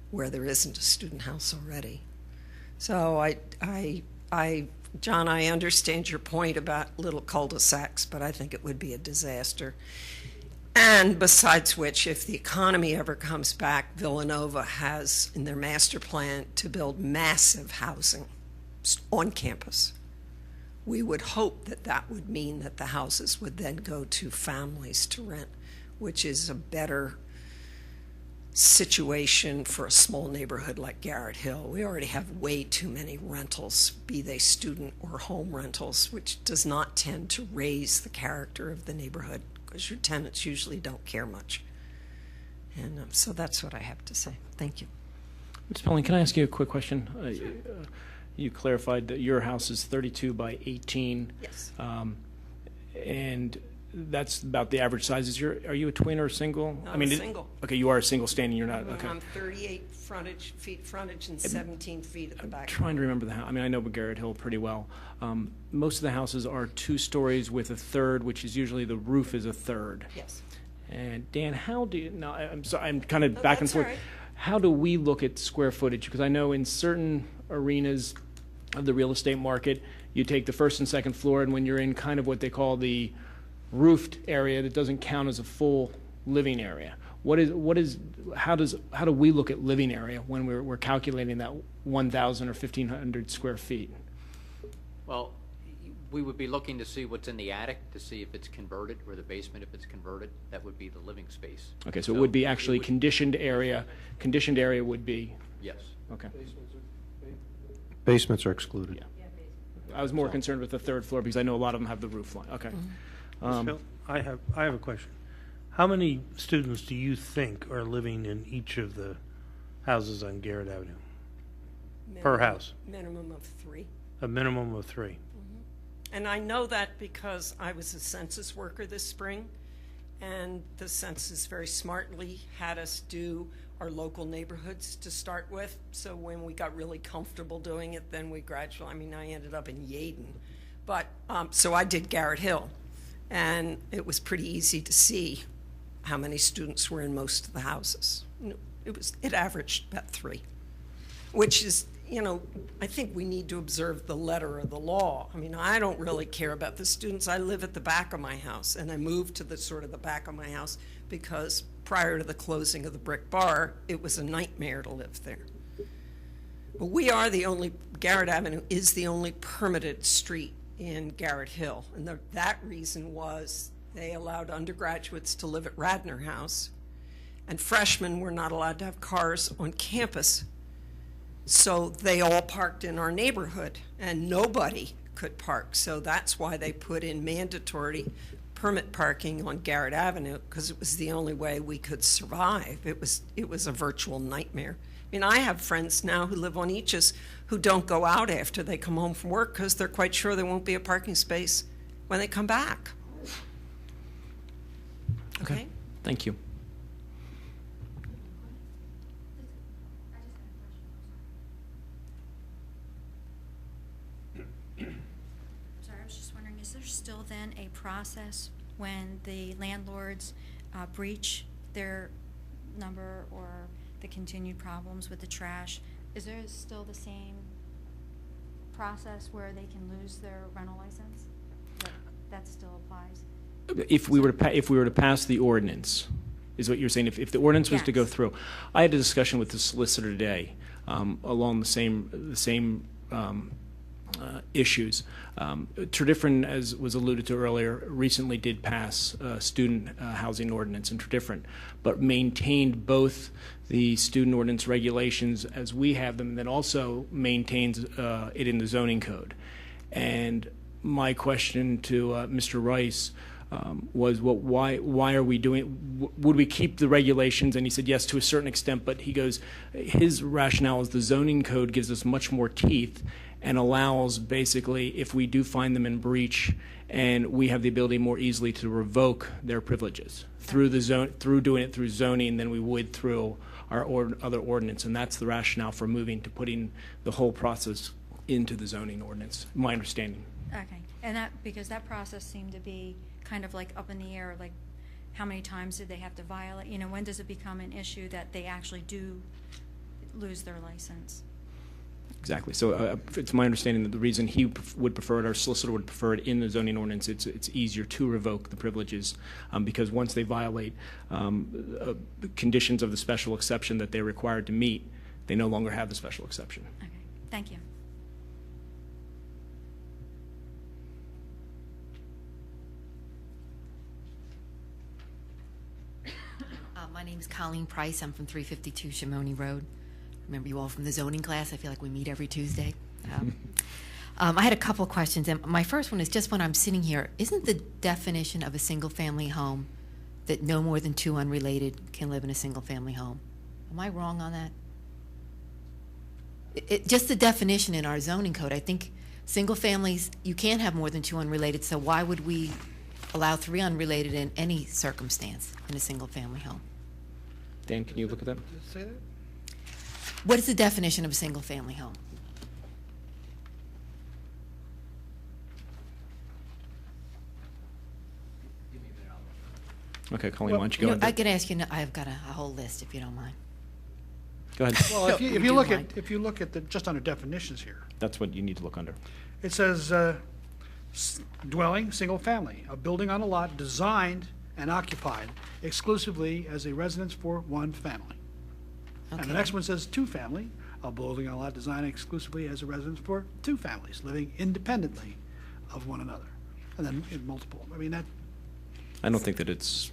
where there isn't a student house already. So John, I understand your point about little cul-de-sacs, but I think it would be a disaster. And besides which, if the economy ever comes back, Villanova has in their master plan to build massive housing on campus. We would hope that that would mean that the houses would then go to families to rent, which is a better situation for a small neighborhood like Garrett Hill. We already have way too many rentals, be they student or home rentals, which does not tend to raise the character of the neighborhood, because your tenants usually don't care much. And so that's what I have to say. Thank you. Ms. Pelling, can I ask you a quick question? You clarified that your house is 32 by 18. Yes. And that's about the average size. Are you a twin or a single? I'm a single. Okay, you are a single standing, you're not, okay. I'm 38 feet frontage and 17 feet at the back. Trying to remember the house. I mean, I know Garrett Hill pretty well. Most of the houses are 2 stories with a third, which is usually the roof is a third. Yes. And Dan, how do you, now, I'm sorry, I'm kind of back and that's forth. all right. How do we look at square footage? Because I know in certain arenas of the real estate market, you take the first and second floor, and when you're in kind of what they call the roofed area, that doesn't count as a full living area. How do we look at living area when we're calculating that 1,000 or 1,500 square feet? Well, we would be looking to see what's in the attic, to see if it's converted, or the basement if it's converted. That would be the living space. Okay, so it would be actually conditioned area. Conditioned area would be, Yes. okay. Basements are excluded. I was more concerned with the third floor because I know a lot of them have the roof line. Okay. Ms. Hill, I have a question. How many students do you think are living in each of the houses on Garrett Avenue? Per house? Minimum of 3. A minimum of 3. And I know that because I was a census worker this spring, and the census very smartly had us do our local neighborhoods to start with. So when we got really comfortable doing it, then we gradually, I ended up in Yaden. But, so I did Garrett Hill, and it was pretty easy to see how many students were in most of the houses. It averaged about 3, which is, I think we need to observe the letter of the law. I don't really care about the students. I live at the back of my house, and I moved to the back of my house because prior to the closing of the Brick Bar, it was a nightmare to live there. But Garrett Avenue is the only permitted street in Garrett Hill, and that reason was they allowed undergraduates to live at Radnor House, and freshmen were not allowed to have cars on campus. So they all parked in our neighborhood, and nobody could park. So that's why they put in mandatory permit parking on Garrett Avenue, because it was the only way we could survive. It was a virtual nightmare. I have friends now who live on Eachus who don't go out after they come home from work because they're quite sure there won't be a parking space when they come back. Okay? Thank you. Sorry, I was just wondering, is there still then a process when the landlords breach their number or the continued problems with the trash? Is there still the same process where they can lose their rental license? That still applies? If we were to pass the ordinance, is what you're saying, if the ordinance was to go Yes. through. I had a discussion with the solicitor today along the same issues. Tredyffrin, as was alluded to earlier, recently did pass student housing ordinance in Tredyffrin, but maintained both the student ordinance regulations as we have them, and then also maintains it in the zoning code. And my question to Mr. Rice was, well, why are we doing, would we keep the regulations? And he said yes, to a certain extent, but he goes, his rationale is the zoning code gives us much more teeth and allows, basically, if we do find them in breach, and we have the ability more easily to revoke their privileges through doing it through zoning than we would through our other ordinance. And that's the rationale for moving to putting the whole process into the zoning ordinance, my understanding. Okay, and because that process seemed to be kind of like up in the air, like how many times did they have to violate? When does it become an issue that they actually do lose their license? Exactly. So it's my understanding that the reason he would prefer it, our solicitor would prefer it in the zoning ordinance, it's easier to revoke the privileges because once they violate conditions of the special exception that they're required to meet, they no longer have the special exception. Okay, thank you. My name's Colleen Price. I'm from 352 Shimoni Road. Remember you all from the zoning class. I feel like we meet every Tuesday. I had a couple of questions, and my first one is just when I'm sitting here, isn't the definition of a single-family home that no more than 2 unrelated can live in a single-family home. Am I wrong on that? Just the definition in our zoning code, I think single families, you can't have more than 2 unrelated, so why would we allow 3 unrelated in any circumstance in a single-family home? Dan, can you look at that? Say that? What is the definition of a single-family home? Okay, Colleen, why don't you go I ahead? can ask you, I've got a whole list if you don't mind. Go ahead. Well, if No, you we do look mind. at, if you look at the, just under definitions here, That's what you need to look under. it says, dwelling, single family, a building on a lot designed and occupied exclusively as a residence for one family. And the Okay. next one says two-family, a building on a lot designed exclusively as a residence for 2 families living independently of one another. And then in multiple, I mean, that, I don't think that it's,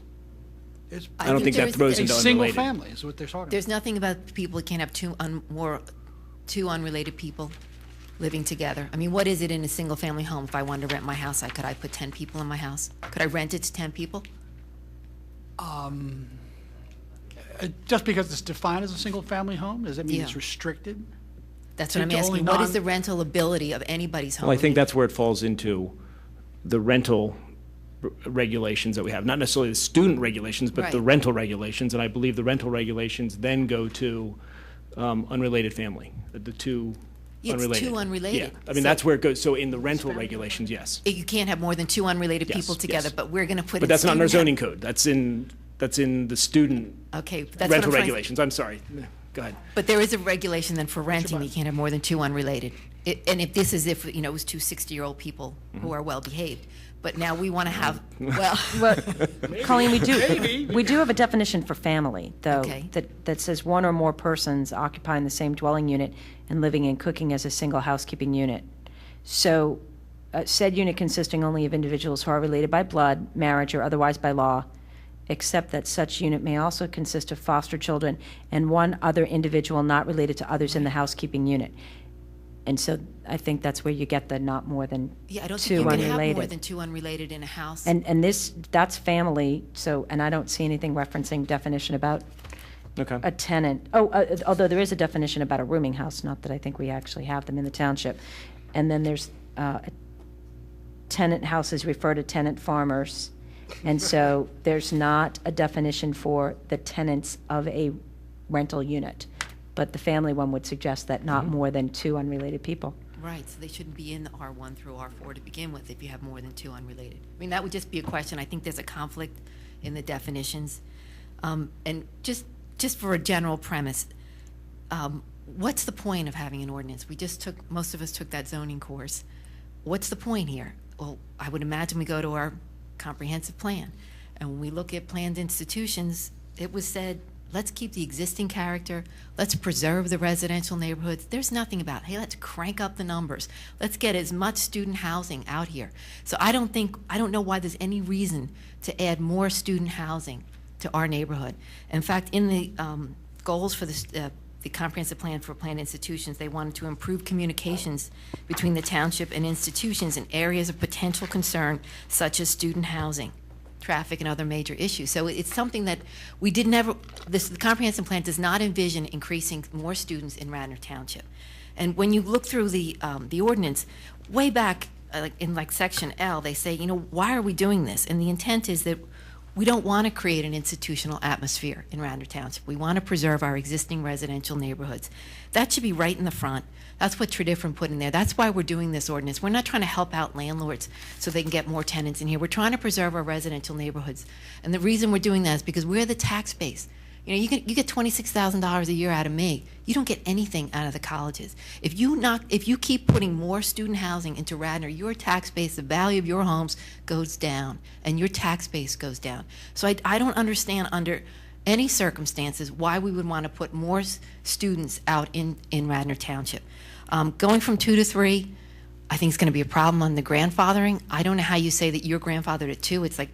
it's I don't think that there's- throws a into single unrelated. family is what they're talking about. There's nothing about people who can't have two unrelated people living together. I mean, what is it in a single-family home? If I wanted to rent my house, could I put 10 people in my house? Could I rent it to 10 people? Just because it's defined as a single-family home, does that mean it's Yeah. restricted? That's what I'm To only asking. What is non- the rental ability of anybody's home? Well, I think that's where it falls into the rental regulations that we have, not necessarily the student regulations, but the Right. rental regulations, and I believe the rental regulations then go to unrelated family, the 2 It's unrelated. 2 unrelated. Yeah, I mean, So- that's where it goes, so in the rental regulations, yes. You can't have more than 2 unrelated Yes, people together, yes. but we're going to put But in that's not in our student zoning code, that's in the student Okay, that's what I'm rental trying. regulations, I'm sorry, go ahead. But there is a regulation then for renting, you can't have more than 2 unrelated. And if this is if, it was 2 60-year-old people who are well-behaved. But now we want to have, well, Well, Colleen, we do have a definition for family, though, Okay. that says 1 or more persons occupying the same dwelling unit and living and cooking as a single housekeeping unit. So, said unit consisting only of individuals who are related by blood, marriage, or otherwise by law, except that such unit may also consist of foster children and 1 other individual not related to others in the housekeeping unit. And so I think that's where you get the not more than 2 yeah, I don't think you can have more unrelated. than 2 unrelated in a house. And that's family, so, and I don't see anything referencing definition about Okay. a tenant. Oh, although there is a definition about a rooming house, not that I think we actually have them in the township. And then there's tenant houses refer to tenant farmers. And so there's not a definition for the tenants of a rental unit. But the family one would suggest that not more than 2 unrelated people. Right, so they shouldn't be in the R1 through R4 to begin with if you have more than 2 unrelated. I mean, that would just be a question. I think there's a conflict in the definitions. And just for a general premise, what's the point of having an ordinance? Most of us took that zoning course. What's the point here? Well, I would imagine we go to our comprehensive plan. And when we look at planned institutions, it was said, let's keep the existing character, let's preserve the residential neighborhoods. There's nothing about, hey, let's crank up the numbers. Let's get as much student housing out here. So I don't know why there's any reason to add more student housing to our neighborhood. In fact, in the goals for the comprehensive plan for planned institutions, they wanted to improve communications between the township and institutions in areas of potential concern, such as student housing, traffic, and other major issues. So it's something that we did never, the comprehensive plan does not envision increasing more students in Radnor Township. And when you look through the ordinance, way back in section L, they say, why are we doing this? And the intent is that we don't want to create an institutional atmosphere in Radnor Township. We want to preserve our existing residential neighborhoods. That should be right in the front. That's what Tredifferent put in there. That's why we're doing this ordinance. We're not trying to help out landlords so they can get more tenants in here. We're trying to preserve our residential neighborhoods. And the reason we're doing that is because we're the tax base. You get $26,000 a year out of me. You don't get anything out of the colleges. If you keep putting more student housing into Radnor, your tax base, the value of your homes goes down, and your tax base goes down. So I don't understand under any circumstances why we would want to put more students out in Radnor Township. Going from 2 to 3, I think it's going to be a problem on the grandfathering. I don't know how you say that you're grandfathered at 2. It's like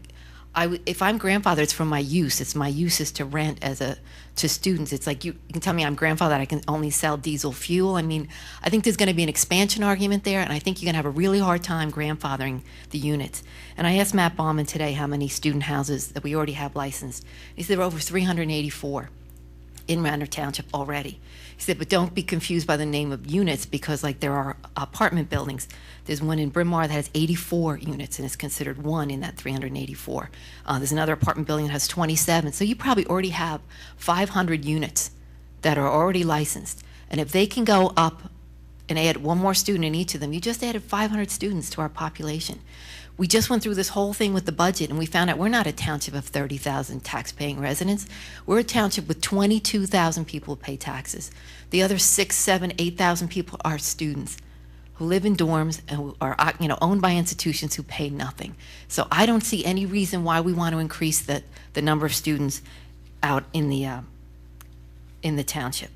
if I'm grandfathered, it's for my use. It's my use is to rent to students. It's like you can tell me I'm grandfathered, I can only sell diesel fuel. I mean, I think there's going to be an expansion argument there, and I think you're going to have a really hard time grandfathering the units. And I asked Matt Bauman today how many student houses that we already have licensed. He said there are over 384 in Radnor Township already. He said, but don't be confused by the name of units, because like there are apartment buildings. There's one in Bryn Mawr that has 84 units and is considered one in that 384. There's another apartment building that has 27. So you probably already have 500 units that are already licensed. And if they can go up and add one more student in each of them, you just added 500 students to our population. We just went through this whole thing with the budget, and we found out we're not a township of 30,000 tax-paying residents. We're a township with 22,000 people who pay taxes. The other 6, 7, 8,000 people are students who live in dorms and who are owned by institutions who pay nothing. So I don't see any reason why we want to increase the number of students out in the township.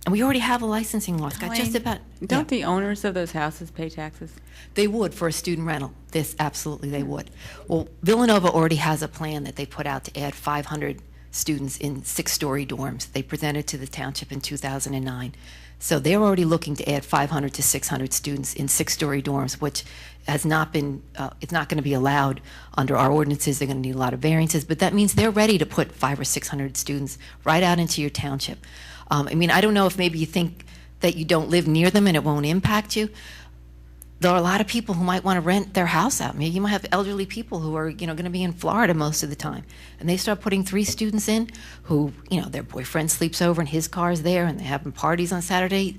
And we already have a licensing law. It's got just about. Don't the owners of those houses pay taxes? They would for a student rental. This, absolutely, they would. Well, Villanova already has a plan that they put out to add 500 students in 6-story dorms. They presented to the township in 2009. So they're already looking to add 500 to 600 students in 6-story dorms, which has not been, it's not going to be allowed under our ordinances. They're going to need a lot of variances, but that means they're ready to put 500 or 600 students right out into your township. I mean, I don't know if maybe you think that you don't live near them and it won't impact you. There are a lot of people who might want to rent their house out. Maybe you might have elderly people who are, going to be in Florida most of the time, and they start putting 3 students in who, their boyfriend sleeps over and his car's there, and they're having parties on Saturday.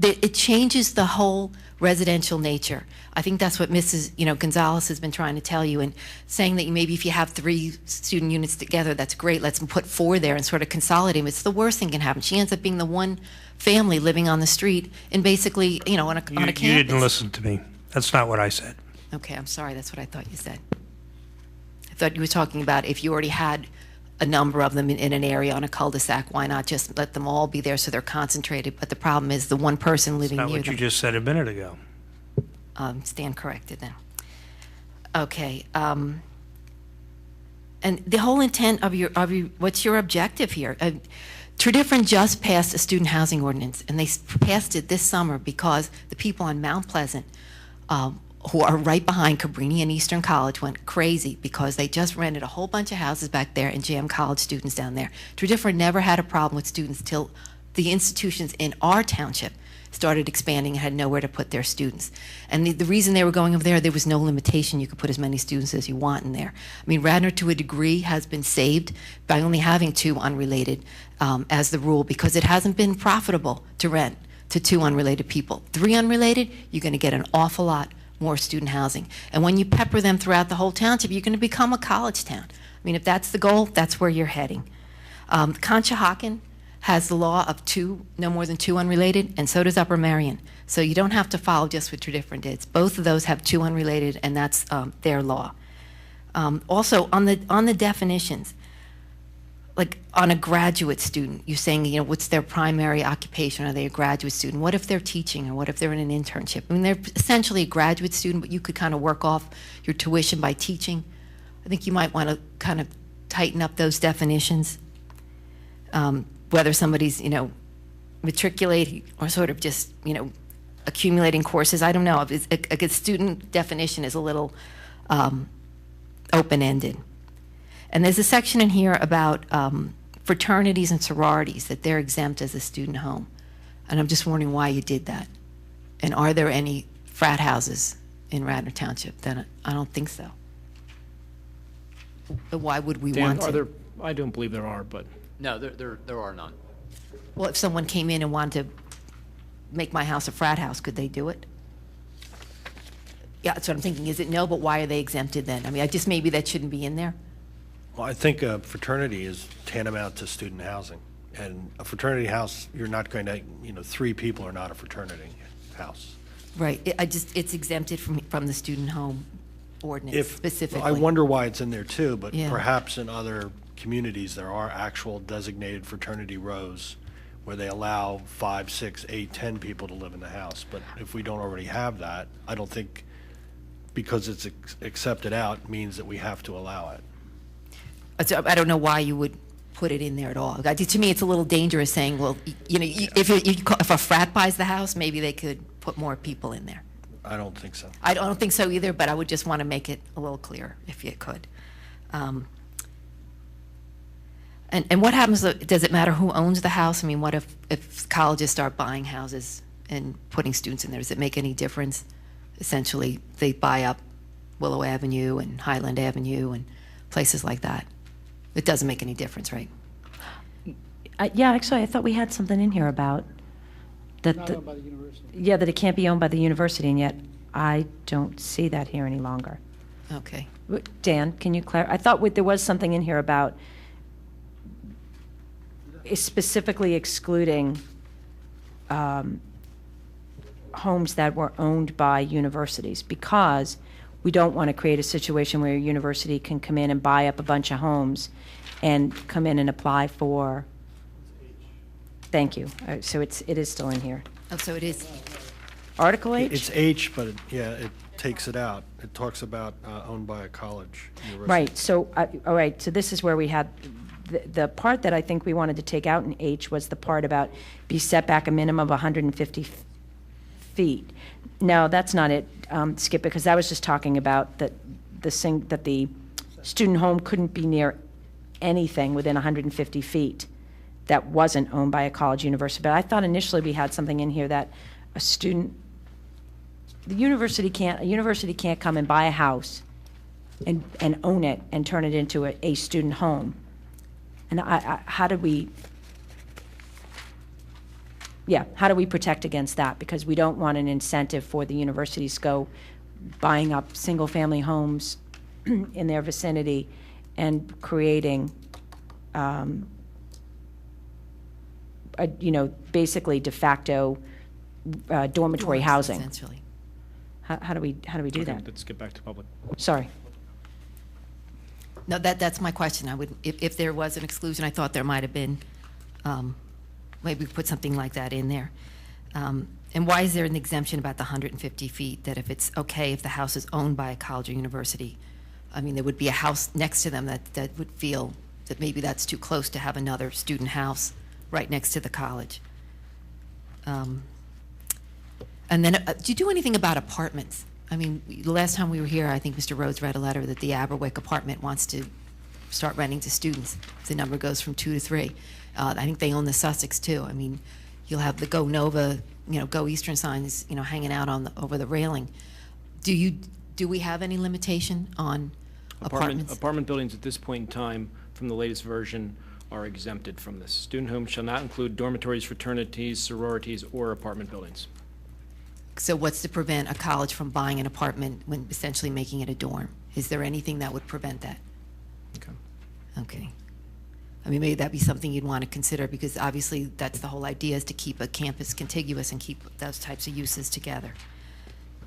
It changes the whole residential nature. I think that's what Mrs. Gonzalez has been trying to tell you, and saying that maybe if you have 3 student units together, that's great. Let's put 4 there and sort of consolidate them. It's the worst thing can happen. She ends up being the one family living on the street and basically, on a campus. You didn't listen to me. That's not what I said. Okay, I'm sorry. That's what I thought you said. I thought you were talking about if you already had a number of them in an area on a cul-de-sac, why not just let them all be there so they're concentrated? But the problem is the one person living Not near what them. you just said a minute ago. Stand corrected then. Okay. And the whole intent of your what's your objective here? Tredyffrin just passed a student housing ordinance, and they passed it this summer because the people on Mount Pleasant, who are right behind Cabrini and Eastern College, went crazy because they just rented a whole bunch of houses back there and jammed college students down there. Tredyffrin never had a problem with students till the institutions in our township started expanding and had nowhere to put their students. And the reason they were going over there was no limitation. You could put as many students as you want in there. I mean, Radnor, to a degree, has been saved by only having 2 unrelated as the rule, because it hasn't been profitable to rent to 2 unrelated people. 3 unrelated, you're going to get an awful lot more student housing. And when you pepper them throughout the whole township, you're going to become a college town. I mean, if that's the goal, that's where you're heading. Conshohocken has the law of 2, no more than 2 unrelated, and so does Upper Marion. So you don't have to follow just what Tredyffrin did. Both of those have 2 unrelated, and that's their law. Also, on the definitions, like on a graduate student, you're saying, what's their primary occupation? Are they a graduate student? What if they're teaching, or what if they're in an internship? I mean, they're essentially a graduate student, but you could kind of work off your tuition by teaching. I think you might want to kind of tighten up those definitions. Whether somebody's, matriculating or sort of just, accumulating courses, I don't know. A student definition is a little open-ended. And there's a section in here about fraternities and sororities, that they're exempt as a student home. And I'm just wondering why you did that. And are there any frat houses in Radnor Township? Then I don't think so. But why would we Dan, want to? are there? I don't believe there are, but No, there are none. Well, if someone came in and wanted to make my house a frat house, could they do it? Yeah, that's what I'm thinking. Is it no, but why are they exempted then? I mean, maybe that shouldn't be in there. Well, I think a fraternity is tantamount to student housing. And a fraternity house, you're not going to, 3 people are not a fraternity house. Right. It's exempted from the student home ordinance specifically. I wonder why it's in there too, but Yeah. perhaps in other communities, there are actual designated fraternity rows where they allow 5, 6, 8, 10 people to live in the house. But if we don't already have that, I don't think because it's accepted out means that we have to allow it. So I don't know why you would put it in there at all. To me, it's a little dangerous saying, well, if a frat buys the house, maybe they could put more people in there. I don't think so. I don't think so either, but I would just want to make it a little clearer if you could. And what happens, does it matter who owns the house? I mean, what if colleges start buying houses and putting students in there? Does it make any difference? Essentially, they buy up Willow Avenue and Highland Avenue and places like that. It doesn't make any difference, right? Yeah, actually, I thought we had something in here about that. Not owned by the university. Yeah, that it can't be owned by the university, and yet I don't see that here any longer. Okay. Dan, can you clarify? I thought there was something in here about specifically excluding homes that were owned by universities, because we don't want to create a situation where a university can come in and buy up a bunch of homes and come in and apply for. Thank you. So it is still in here. Oh, so it is. Article H? It's H, but it takes it out. It talks about owned by a college. University. Right, so, all right, so this is where we had, the part that I think we wanted to take out in H was the part about be set back a minimum of 150 feet. No, that's not it, Skip, because that was just talking about that the student home couldn't be near anything within 150 feet that wasn't owned by a college university. But I thought initially we had something in here that a university can't come and buy a house and own it and turn it into a student home. And how do we protect against that? Because we don't want an incentive for the universities to go buying up single-family homes in their vicinity and creating, basically de facto dormitory housing. Essentially. How do we do that? Let's get back to public. Sorry. No, that's my question. I would, if there was an exclusion, I thought there might have been, maybe put something like that in there. And why is there an exemption about the 150 feet, that if it's okay if the house is owned by a college or university? I mean, there would be a house next to them that would feel that maybe that's too close to have another student house right next to the college. And then, do you do anything about apartments? I mean, the last time we were here, I think Mr. Rhodes read a letter that the Aberwick apartment wants to start renting to students. The number goes from 2 to 3. I think they own the Sussex too. I mean, you'll have the Go Nova, Go Eastern signs, hanging out over the railing. Do we have any limitation on apartments? Apartment buildings at this point in time, from the latest version, are exempted from this. Student homes shall not include dormitories, fraternities, sororities, or apartment buildings. So what's to prevent a college from buying an apartment when essentially making it a dorm? Is there anything that would prevent that? Okay. I mean, maybe that'd be something you'd want to consider, because obviously that's the whole idea, is to keep a campus contiguous and keep those types of uses together.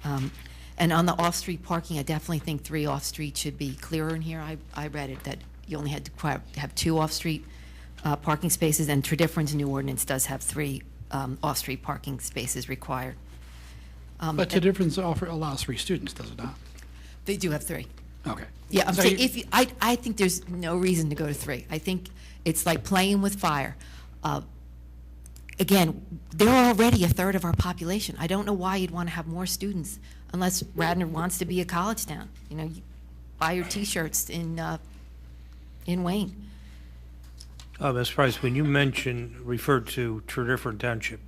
And on the off-street parking, I definitely think 3 off-street should be clearer in here. I read it that you only had to have 2 off-street parking spaces, and Tredyffrin's new ordinance does have 3 off-street parking spaces required. But the difference allows 3 students, does it not? They do have 3. Okay. Yeah, I'm So saying, I think there's no reason to go to 3. I think it's like playing with fire. Again, they're already a third of our population. I don't know why you'd want to have more students unless Radnor wants to be a college town. You buy your T-shirts in Wayne. Ms. Price, when you referred to Tredyffrin Township,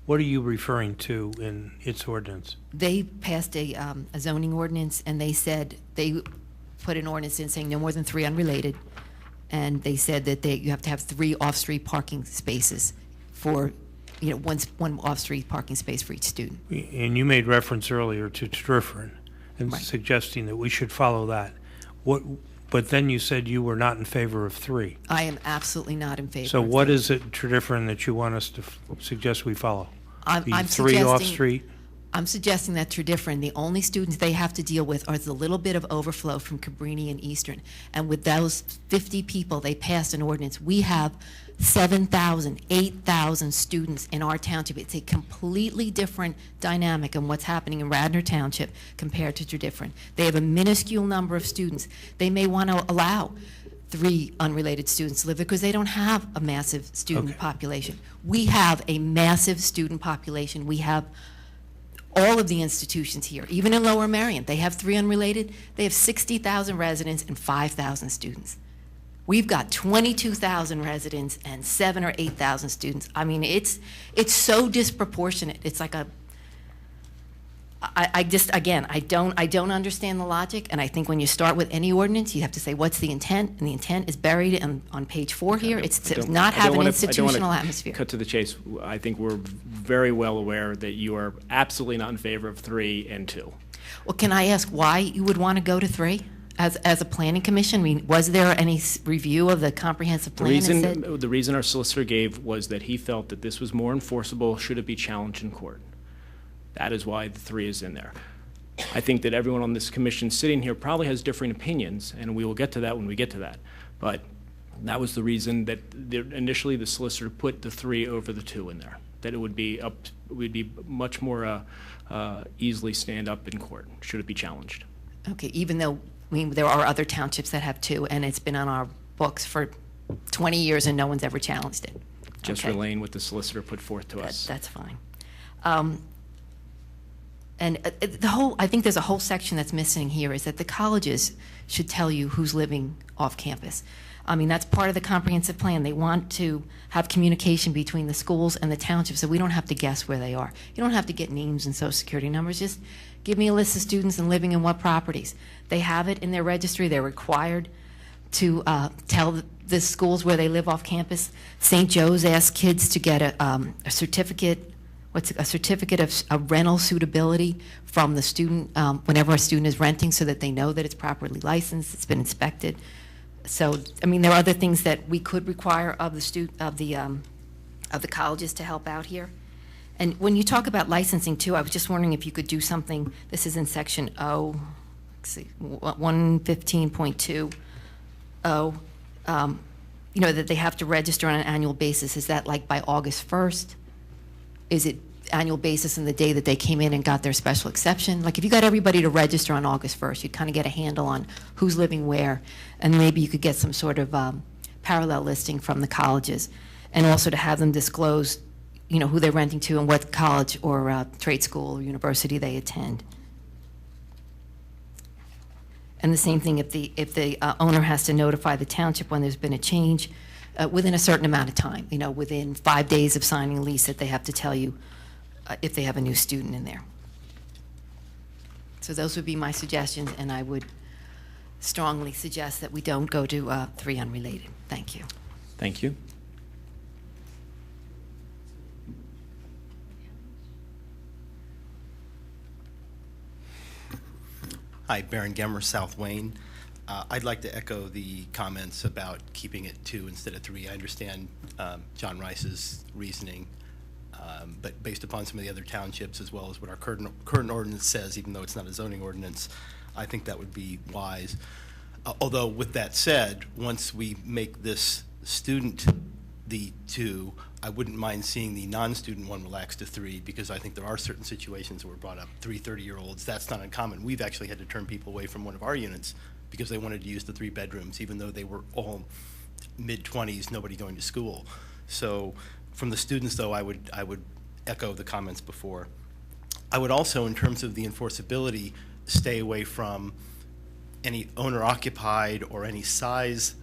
what are you referring to in its ordinance? They passed a zoning ordinance, and they said they put an ordinance in saying no more than 3 unrelated, and they said that you have to have 3 off-street parking spaces for, one off-street parking space for each student. And you made reference earlier to Tredyffrin and Right. suggesting that we should follow that. But then you said you were not in favor of 3. I am absolutely not in favor. So of what that. is it, Tredyffrin, that you want us to suggest we follow? I'm The 3 suggesting- off-street? I'm suggesting that Tredyffrin, the only students they have to deal with are the little bit of overflow from Cabrini and Eastern. And with those 50 people, they passed an ordinance. We have 7,000, 8,000 students in our township. It's a completely different dynamic in what's happening in Radnor Township compared to Tredyffrin. They have a minuscule number of students. They may want to allow 3 unrelated students to live there because they don't have a massive student population. We have a massive student population. We have all of the institutions here, even in Lower Merion. They have 3 unrelated. They have 60,000 residents and 5,000 students. We've got 22,000 residents and 7,000 or 8,000 students. I mean, it's so disproportionate. It's like I don't understand the logic, and I think when you start with any ordinance, you have to say, what's the intent? And the intent is buried on page 4 here. It's to not have an institutional atmosphere. Cut to the chase. I think we're very well aware that you are absolutely not in favor of 3 and 2. Well, can I ask why you would want to go to 3 as a planning commission? I mean, was there any review of the comprehensive plan? The reason our solicitor gave was that he felt that this was more enforceable should it be challenged in court. That is why the 3 is in there. I think that everyone on this commission sitting here probably has differing opinions, and we will get to that when we get to that. But that was the reason that initially the solicitor put the 3 over the 2 in there, that it would be much more easily stand up in court should it be challenged. Okay, even though, I mean, there are other townships that have 2, and it's been on our books for 20 years and no one's ever challenged it. Just Okay. relaying what the solicitor put forth to us. That's fine. And I think there's a whole section that's missing here, is that the colleges should tell you who's living off campus. I mean, that's part of the comprehensive plan. They want to have communication between the schools and the township, so we don't have to guess where they are. You don't have to get names and social security numbers. Just give me a list of students and living in what properties. They have it in their registry. They're required to tell the schools where they live off campus. St. Joe's asked kids to get a certificate. A certificate of rental suitability from the student whenever a student is renting, so that they know that it's properly licensed, it's been inspected. So, I mean, there are other things that we could require of the colleges to help out here. And when you talk about licensing too, I was just wondering if you could do something. This is in section 115.20. You know, that they have to register on an annual basis. Is that like by August 1st? Is it annual basis in the day that they came in and got their special exception? Like if you got everybody to register on August 1st, you'd kind of get a handle on who's living where, and maybe you could get some sort of parallel listing from the colleges, and also to have them disclose, you know, who they're renting to and what college or trade school or university they attend. And the same thing if the owner has to notify the township when there's been a change, within a certain amount of time, you know, within 5 days of signing a lease, that they have to tell you if they have a new student in there. So those would be my suggestions, and I would strongly suggest that we don't go to 3 unrelated. Thank you. Thank you. Hi, Baron Gemmer, South Wayne. I'd like to echo the comments about keeping it 2 instead of 3. I understand John Rice's reasoning, but based upon some of the other townships, as well as what our current ordinance says, even though it's not a zoning ordinance, I think that would be wise. Although, with that said, once we make this student the 2, I wouldn't mind seeing the non-student one relaxed to 3, because I think there are certain situations that were brought up. 3 30-year-olds, that's not uncommon. We've actually had to turn people away from one of our units because they wanted to use the 3 bedrooms, even though they were all mid-20s, nobody going to school. So from the students, though, I would echo the comments before. I would also, in terms of the enforceability, stay away from any owner-occupied or any size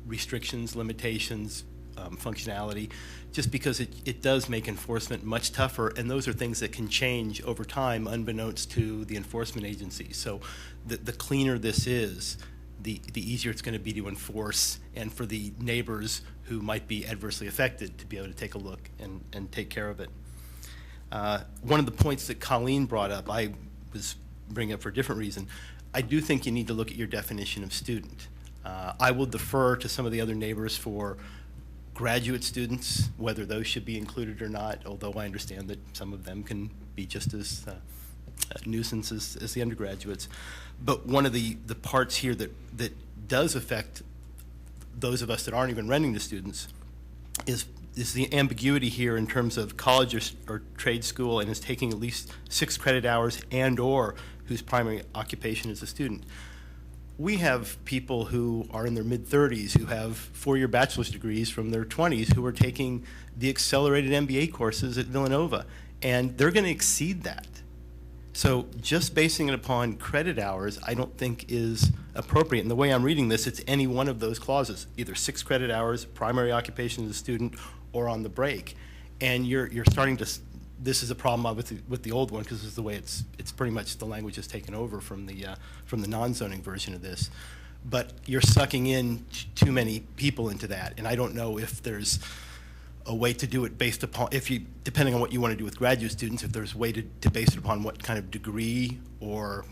restrictions, limitations, functionality, just because it does make enforcement much tougher, and those are things that can change over time unbeknownst to the enforcement agency. So the cleaner this is, the easier it's going to be to enforce, and for the neighbors who might be adversely affected to be able to take a look and take care of it. One of the points that Colleen brought up, I was bringing up for a different reason. I do think you need to look at your definition of student. I will defer to some of the other neighbors for graduate students, whether those should be included or not, although I understand that some of them can be just as a nuisance as the undergraduates. But one of the parts here that does affect those of us that aren't even renting to students is the ambiguity here in terms of college or trade school and is taking at least 6 credit hours and or whose primary occupation is a student. We have people who are in their mid-30s who have 4-year bachelor's degrees from their 20s who are taking the accelerated MBA courses at Villanova, and they're going to exceed that. So just basing it upon credit hours, I don't think is appropriate. And the way I'm reading this, it's any one of those clauses, either 6 credit hours, primary occupation as a student, or on the break. And you're starting to, this is a problem with the old one because this is the way it's pretty much the language is taken over from the non-zoning version of this. But you're sucking in too many people into that, and I don't know if there's a way to do it based upon, depending on what you want to do with graduate students, if there's a way to base it upon what kind of degree or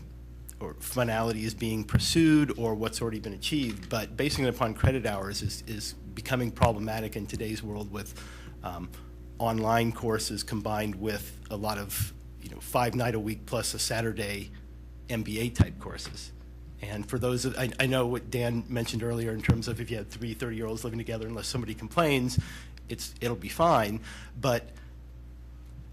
finality is being pursued or what's already been achieved. But basing it upon credit hours is becoming problematic in today's world with online courses combined with a lot of 5-night-a-week plus a Saturday MBA type courses. And for those, I know what Dan mentioned earlier in terms of if you had 3 30-year-olds living together, unless somebody complains, it'll be fine. But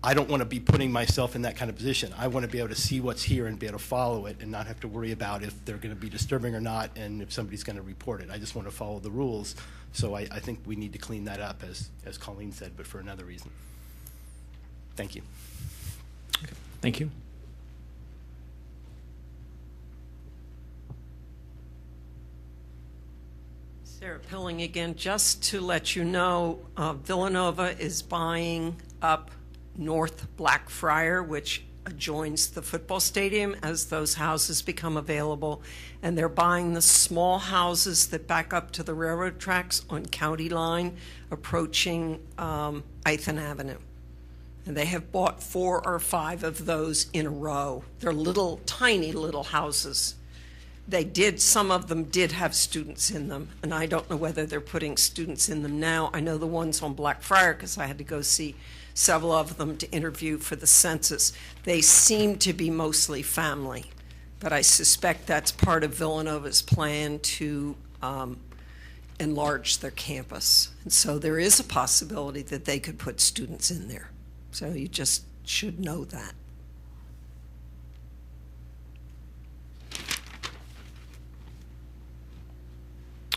I don't want to be putting myself in that kind of position. I want to be able to see what's here and be able to follow it and not have to worry about if they're going to be disturbing or not and if somebody's going to report it. I just want to follow the rules. So I think we need to clean that up, as Colleen said, but for another reason. Thank you. Okay. Thank you. Sarah Pilling again. Just to let you know, Villanova is buying up North Blackfriar, which adjoins the football stadium, as those houses become available. And they're buying the small houses that back up to the railroad tracks on County Line, approaching Ithan Avenue. And they have bought 4 or 5 of those in a row. They're little, tiny little houses. Some of them did have students in them, and I don't know whether they're putting students in them now. I know the ones on Blackfriar, because I had to go see several of them to interview for the census. They seem to be mostly family, but I suspect that's part of Villanova's plan to enlarge their campus. And so there is a possibility that they could put students in there. So you just should know that.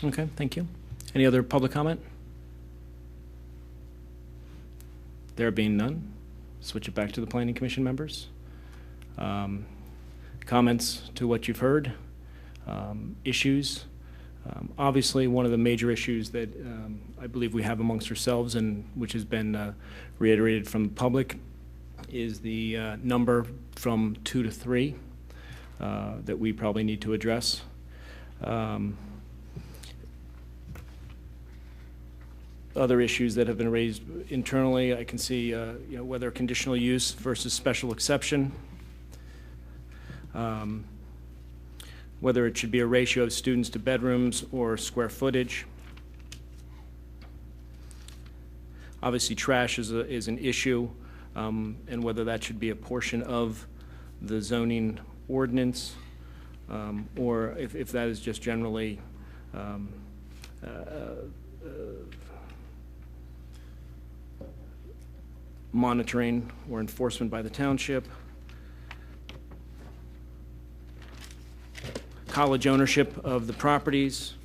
Okay, thank you. Any other public comment? There being none, switch it back to the Planning Commission members. Comments to what you've heard, issues. Obviously, one of the major issues that I believe we have amongst ourselves and which has been reiterated from the public is the number from 2 to 3 that we probably need to address. Other issues that have been raised internally, I can see whether conditional use versus special exception, whether it should be a ratio of students to bedrooms or square footage. Obviously, trash is an issue, and whether that should be a portion of the zoning ordinance, or if that is just generally monitoring or enforcement by the township. College ownership of the properties,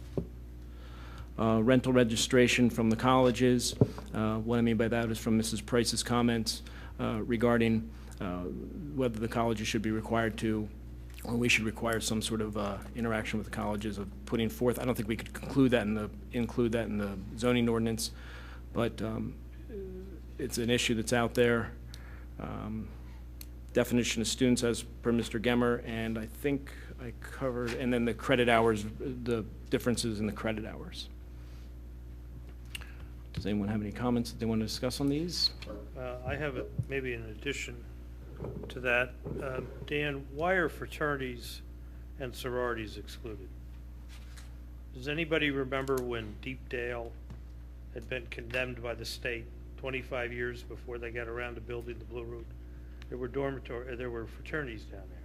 rental registration from the colleges. What I mean by that is from Mrs. Price's comments regarding whether the colleges should be required to, or we should require some sort of interaction with the colleges of putting forth. I don't think we could include that in the zoning ordinance, but it's an issue that's out there. Definition of students as per Mr. Gemmer, and I think I covered, and then the credit hours, the differences in the credit hours. Does anyone have any comments that they want to discuss on these? I have maybe an addition to that. Dan, why are fraternities and sororities excluded? Does anybody remember when Deepdale had been condemned by the state 25 years before they got around to building the Blue Route. There were fraternities down there.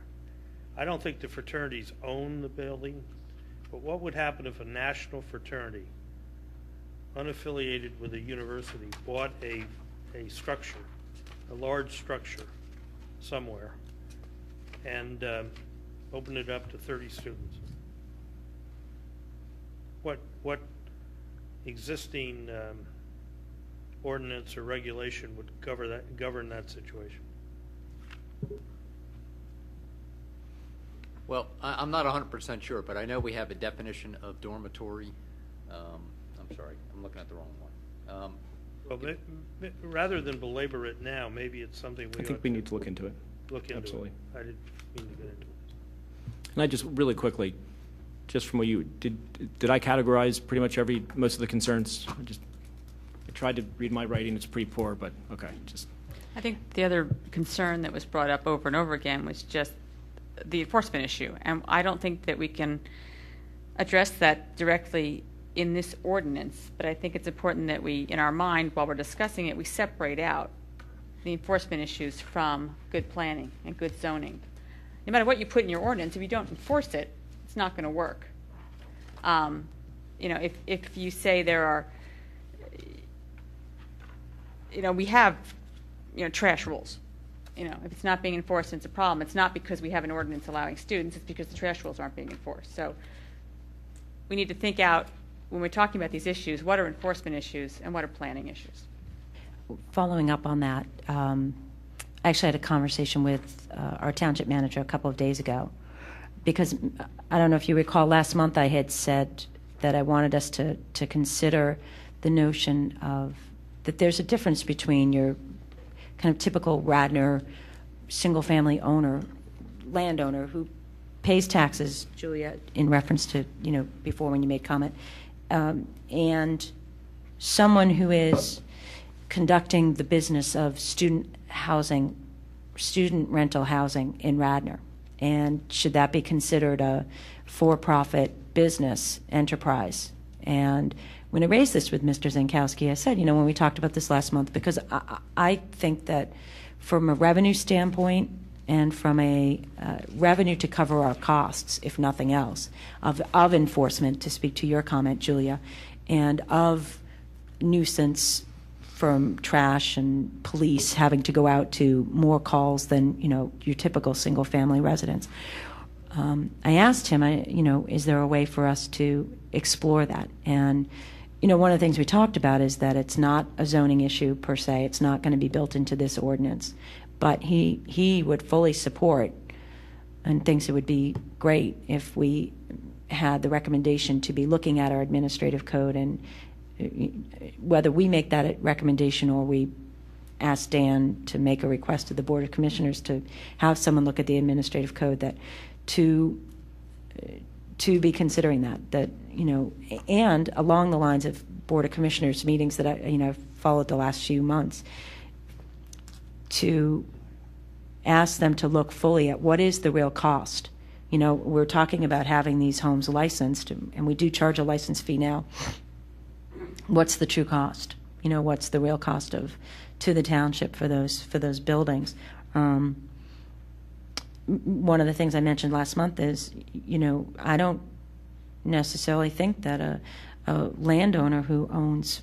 I don't think the fraternities own the building, but what would happen if a national fraternity, unaffiliated with a university, bought a structure, a large structure somewhere, and opened it up to 30 students? What existing ordinance or regulation would govern that situation? Well, I'm not 100% sure, but I know we have a definition of dormitory. I'm sorry, I'm looking at the wrong one. Well, rather than belabor it now, maybe it's something I think we need to look into it. look into. Absolutely. I didn't mean to get into it. And I just really quickly, just from what you did I categorize pretty much most of the concerns? I tried to read my writing. It's pretty poor, but okay. I think the other concern that was brought up over and over again was just the enforcement issue. And I don't think that we can address that directly in this ordinance, but I think it's important that we, in our mind, while we're discussing it, we separate out the enforcement issues from good planning and good zoning. No matter what you put in your ordinance, if you don't enforce it, it's not going to work. If you say there are, we have, trash rules. If it's not being enforced, it's a problem. It's not because we have an ordinance allowing students, it's because the trash rules aren't being enforced. So we need to think out, when we're talking about these issues, what are enforcement issues and what are planning issues? Following up on that, I actually had a conversation with our township manager a couple of days ago, because I don't know if you recall, last month I had said that I wanted us to consider the notion of that there's a difference between your kind of typical Radnor single-family landowner who pays taxes, Julia, in reference to, before when you made comment, and someone who is conducting the business of student rental housing in Radnor. And should that be considered a for-profit business enterprise? And when I raised this with Mr. Zankowski, I said, when we talked about this last month, because I think that from a revenue standpoint and from a revenue to cover our costs, if nothing else, of enforcement, to speak to your comment, Julia, and of nuisance from trash and police having to go out to more calls than, your typical single-family residence. I asked him, is there a way for us to explore that? And one of the things we talked about is that it's not a zoning issue per se. It's not going to be built into this ordinance. But he would fully support and thinks it would be great if we had the recommendation to be looking at our administrative code, and whether we make that recommendation or we ask Dan to make a request to the Board of Commissioners to have someone look at the administrative code, that to be considering that and along the lines of Board of Commissioners meetings that I've followed the last few months, to ask them to look fully at what is the real cost. We're talking about having these homes licensed, and we do charge a license fee now. What's the true cost? What's the real cost to the township for those buildings? One of the things I mentioned last month is, I don't necessarily think that a landowner who owns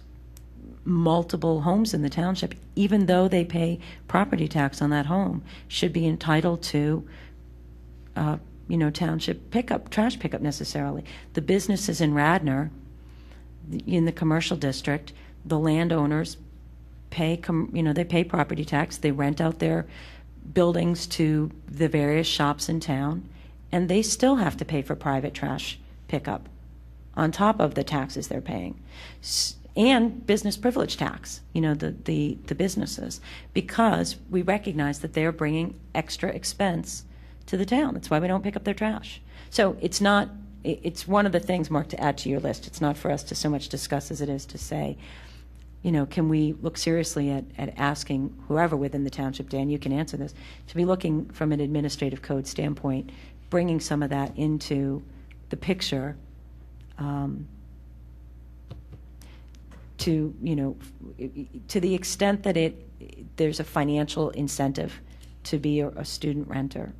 multiple homes in the township, even though they pay property tax on that home, should be entitled to, township trash pickup necessarily. The businesses in Radnor, in the commercial district, the landowners pay, they pay property tax. They rent out their buildings to the various shops in town, and they still have to pay for private trash pickup on top of the taxes they're paying. And business privilege tax, the businesses, because we recognize that they're bringing extra expense to the town. That's why we don't pick up their trash. So it's one of the things, Mark, to add to your list. It's not for us to so much discuss as it is to say, can we look seriously at asking whoever within the township, Dan, you can answer this, to be looking from an administrative code standpoint, bringing some of that to, to the extent that there's a financial incentive to be a student renter,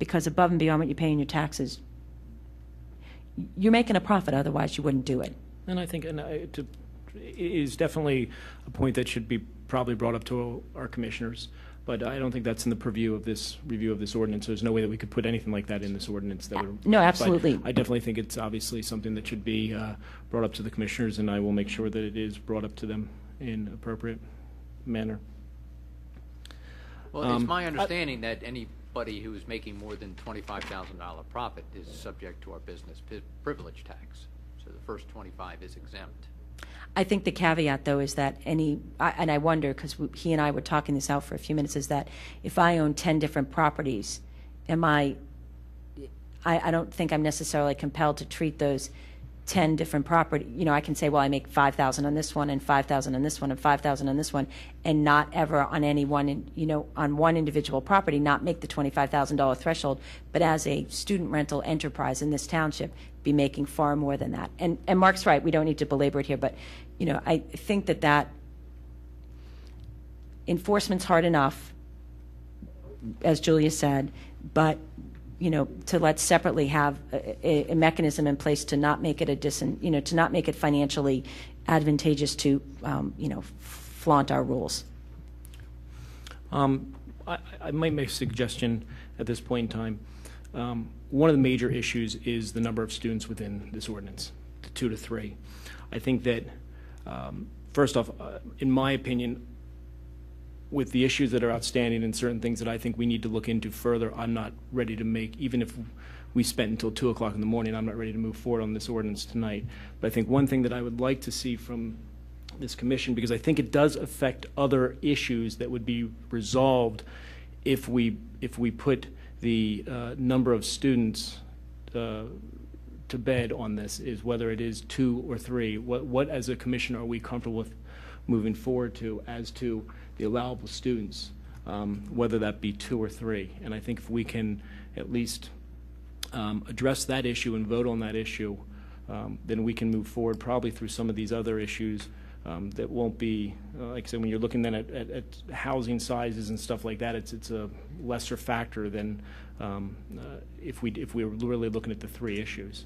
because above and beyond what you pay in your taxes, you're making a profit, otherwise you wouldn't do it. And I think it is definitely a point that should be probably brought up to our commissioners, but I don't think that's in the purview of this review of this ordinance. There's no way that we could put anything like that in this ordinance. That would, no, absolutely. I definitely think it's obviously something that should be brought up to the commissioners, and I will make sure that it is brought up to them in appropriate manner. Well, it's my understanding that anybody who is making more than $25,000 profit is subject to our business privilege tax. So the first 25 is exempt. I think the caveat, though, is that and I wonder, because he and I were talking this out for a few minutes, is that if I own 10 different properties, I don't think I'm necessarily compelled to treat those 10 different property. I can say, well, I make $5,000 on this one and $5,000 on this one and $5,000 on this one, and not ever on any one, on one individual property, not make the $25,000 threshold, but as a student rental enterprise in this township, be making far more than that. And Mark's right, we don't need to belabor it here, but, I think that enforcement's hard enough, as Julia said, but to let's separately have a mechanism in place to not make it to not make it financially advantageous to, flaunt our rules. I might make a suggestion at this point in time. One of the major issues is the number of students within this ordinance, the 2 to 3. I think that, first off, in my opinion, with the issues that are outstanding and certain things that I think we need to look into further, I'm not ready to make, even if we spent until 2 o'clock in the morning, I'm not ready to move forward on this ordinance tonight. But I think one thing that I would like to see from this commission, because I think it does affect other issues that would be resolved if we put the number of students to bed on this, is whether it is 2 or 3. What as a commission are we comfortable with moving forward to as to the allowable students, whether that be 2 or 3. And I think if we can at least address that issue and vote on that issue, then we can move forward probably through some of these other issues that won't be, like I said, when you're looking then at housing sizes and stuff like that, it's a lesser factor than if we were really looking at the 3 issues.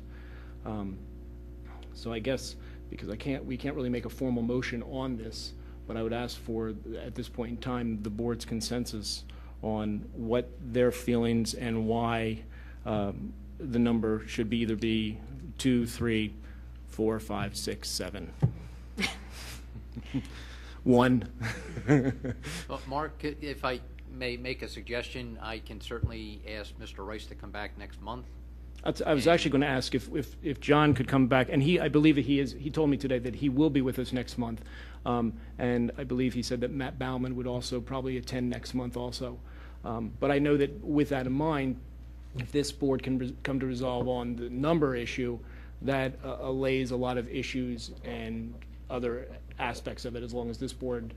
So I guess, because we can't really make a formal motion on this, but I would ask for, at this point in time, the board's consensus on what their feelings and why the number should either be 2, 3, 4, 5, 6, 7. 1. Well, Mark, if I may make a suggestion, I can certainly ask Mr. Rice to come back next month. I was actually going to ask if John could come back, and I believe that he told me today that he will be with us next month, and I believe he said that Matt Bauman would also probably attend next month also. But I know that with that in mind, if this board can come to resolve on the number issue, that allays a lot of issues and other aspects of it, as long as this board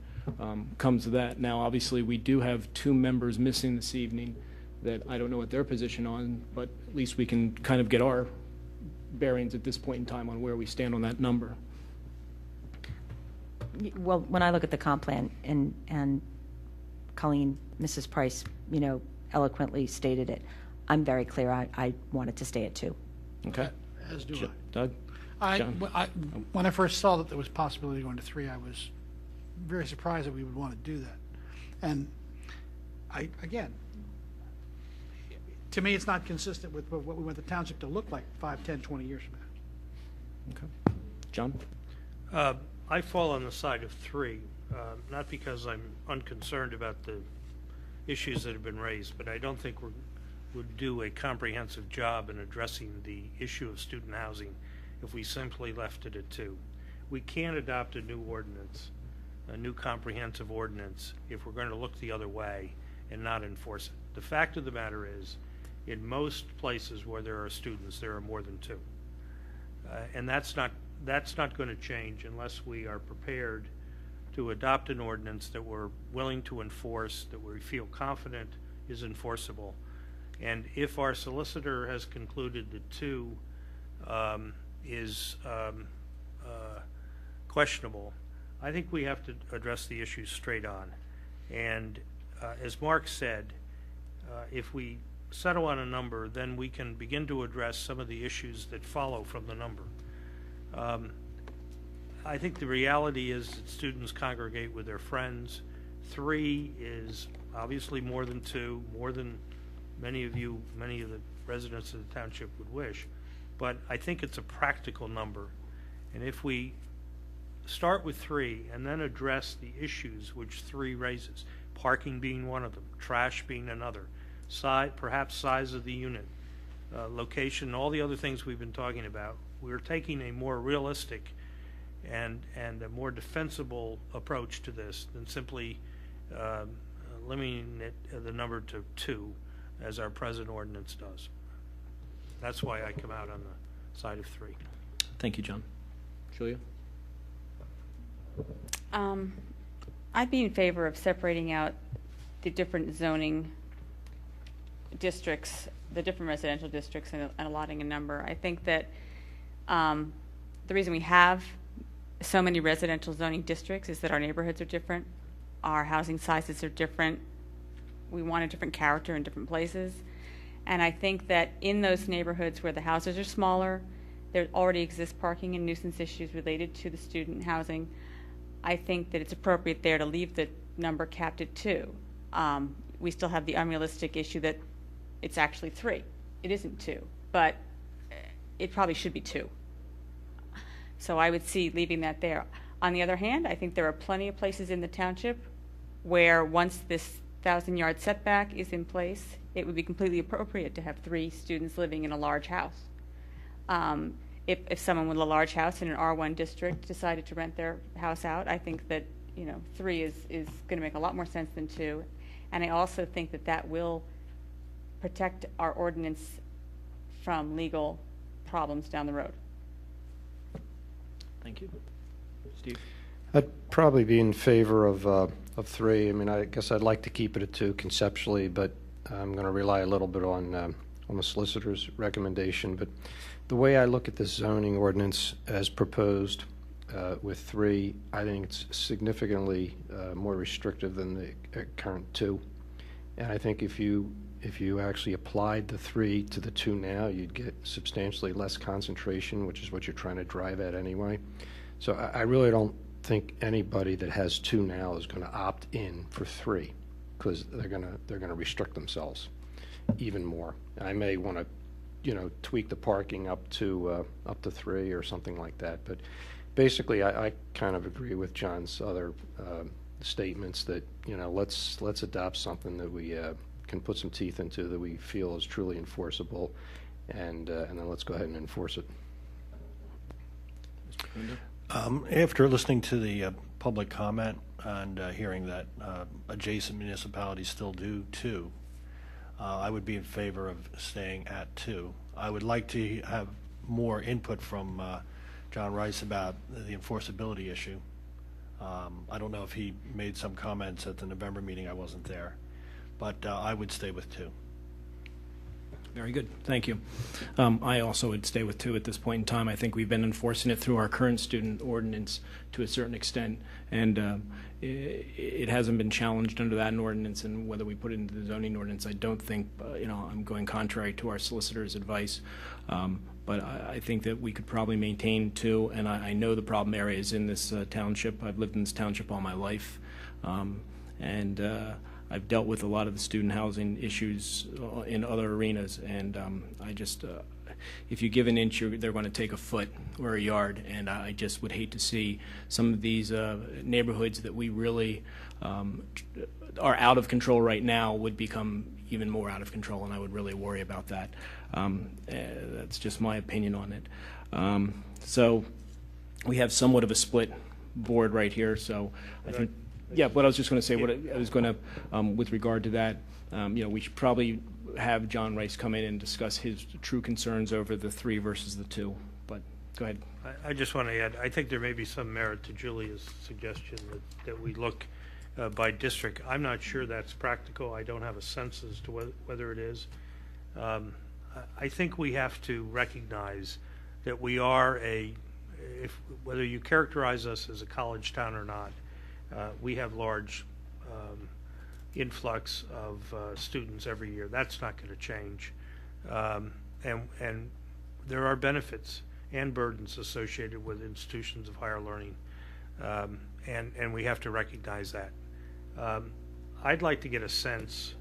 comes to that. Now, obviously, we do have 2 members missing this evening that I don't know what their position on, but at least we can kind of get our bearings at this point in time on where we stand on that number. Well, when I look at the comp plan, and Colleen, Mrs. Price, eloquently stated it, I'm very clear. I want it to stay at 2. Okay. As do I. Doug? John? When I first saw that there was possibility of going to 3, I was very surprised that we would want to do that. And again, to me, it's not consistent with what we want the township to look like 5, 10, 20 years from now. Okay. John? I fall on the side of 3, not because I'm unconcerned about the issues that have been raised, but I don't think we would do a comprehensive job in addressing the issue of student housing if we simply left it at 2. We can't adopt a new ordinance, a new comprehensive ordinance, if we're going to look the other way and not enforce it. The fact of the matter is, in most places where there are students, there are more than 2. And that's not going to change unless we are prepared to adopt an ordinance that we're willing to enforce, that we feel confident is enforceable. And if our solicitor has concluded that 2 is questionable, I think we have to address the issues straight on. And as Mark said, if we settle on a number, then we can begin to address some of the issues that follow from the number. I think the reality is that students congregate with their friends. 3 is obviously more than 2, more than many of the residents of the township would wish. But I think it's a practical number. And if we start with 3 and then address the issues which 3 raises, parking being one of them, trash being another, perhaps size of the unit, location, all the other things we've been talking about, we're taking a more realistic and a more defensible approach to this than simply limiting the number to 2 as our present ordinance does. That's why I come out on the side of 3. Thank you, John. Julia? I'd be in favor of separating out the different zoning districts, the different residential districts, and allotting a number. I think that the reason we have so many residential zoning districts is that our neighborhoods are different, our housing sizes are different, we want a different character in different places. And I think that in those neighborhoods where the houses are smaller, there already exists parking and nuisance issues related to the student housing. I think that it's appropriate there to leave the number capped at 2. We still have the unrealistic issue that it's actually 3. It isn't 2, but it probably should be 2. So I would see leaving that there. On the other hand, I think there are plenty of places in the township where once this 1,000-yard setback is in place, it would be completely appropriate to have 3 students living in a large house. If someone with a large house in an R1 district decided to rent their house out, I think that 3 is going to make a lot more sense than 2. And I also think that that will protect our ordinance from legal problems down the road. Thank you. Steve? I'd probably be in favor of 3. I mean, I guess I'd like to keep it at 2 conceptually, but I'm going to rely a little bit on the solicitor's recommendation. But the way I look at this zoning ordinance as proposed with 3, I think it's significantly more restrictive than the current 2. And I think if you actually applied the 3 to the 2 now, you'd get substantially less concentration, which is what you're trying to drive at anyway. So I really don't think anybody that has 2 now is going to opt in for 3, because they're going to restrict themselves even more. I may want to, tweak the parking up to 3 or something like that. But basically, I kind of agree with John's other statements that let's adopt something that we can put some teeth into, that we feel is truly enforceable, and then let's go ahead and enforce it. After listening to the public comment and hearing that adjacent municipalities still do 2, I would be in favor of staying at 2. I would like to have more input from John Rice about the enforceability issue. I don't know if he made some comments at the November meeting. I wasn't there. But I would stay with 2. Very good. Thank you. I also would stay with 2 at this point in time. I think we've been enforcing it through our current student ordinance to a certain extent, and it hasn't been challenged under that ordinance, and whether we put it into the zoning ordinance, I don't think, I'm going contrary to our solicitor's advice. But I think that we could probably maintain 2, and I know the problem areas in this township. I've lived in this township all my life, and I've dealt with a lot of the student housing issues in other arenas, and I just, if you give an inch, they're going to take a foot or a yard, and I just would hate to see some of these neighborhoods that we really are out of control right now would become even more out of control, and I would really worry about that. That's just my opinion on it. So we have somewhat of a split board right here, so I think. Yeah, what I was just going to say, what I was going to, with regard to that, we should probably have John Rice come in and discuss his true concerns over the 3 versus the 2. But go ahead. I just want to add, I think there may be some merit to Julia's suggestion that we look by district. I'm not sure that's practical. I don't have a sense as to whether it is. I think we have to recognize that we are a whether you characterize us as a college town or not, we have large influx of students every year. That's not going to change. And there are benefits and burdens associated with institutions of higher learning, and we have to recognize that. I'd like to get a sense,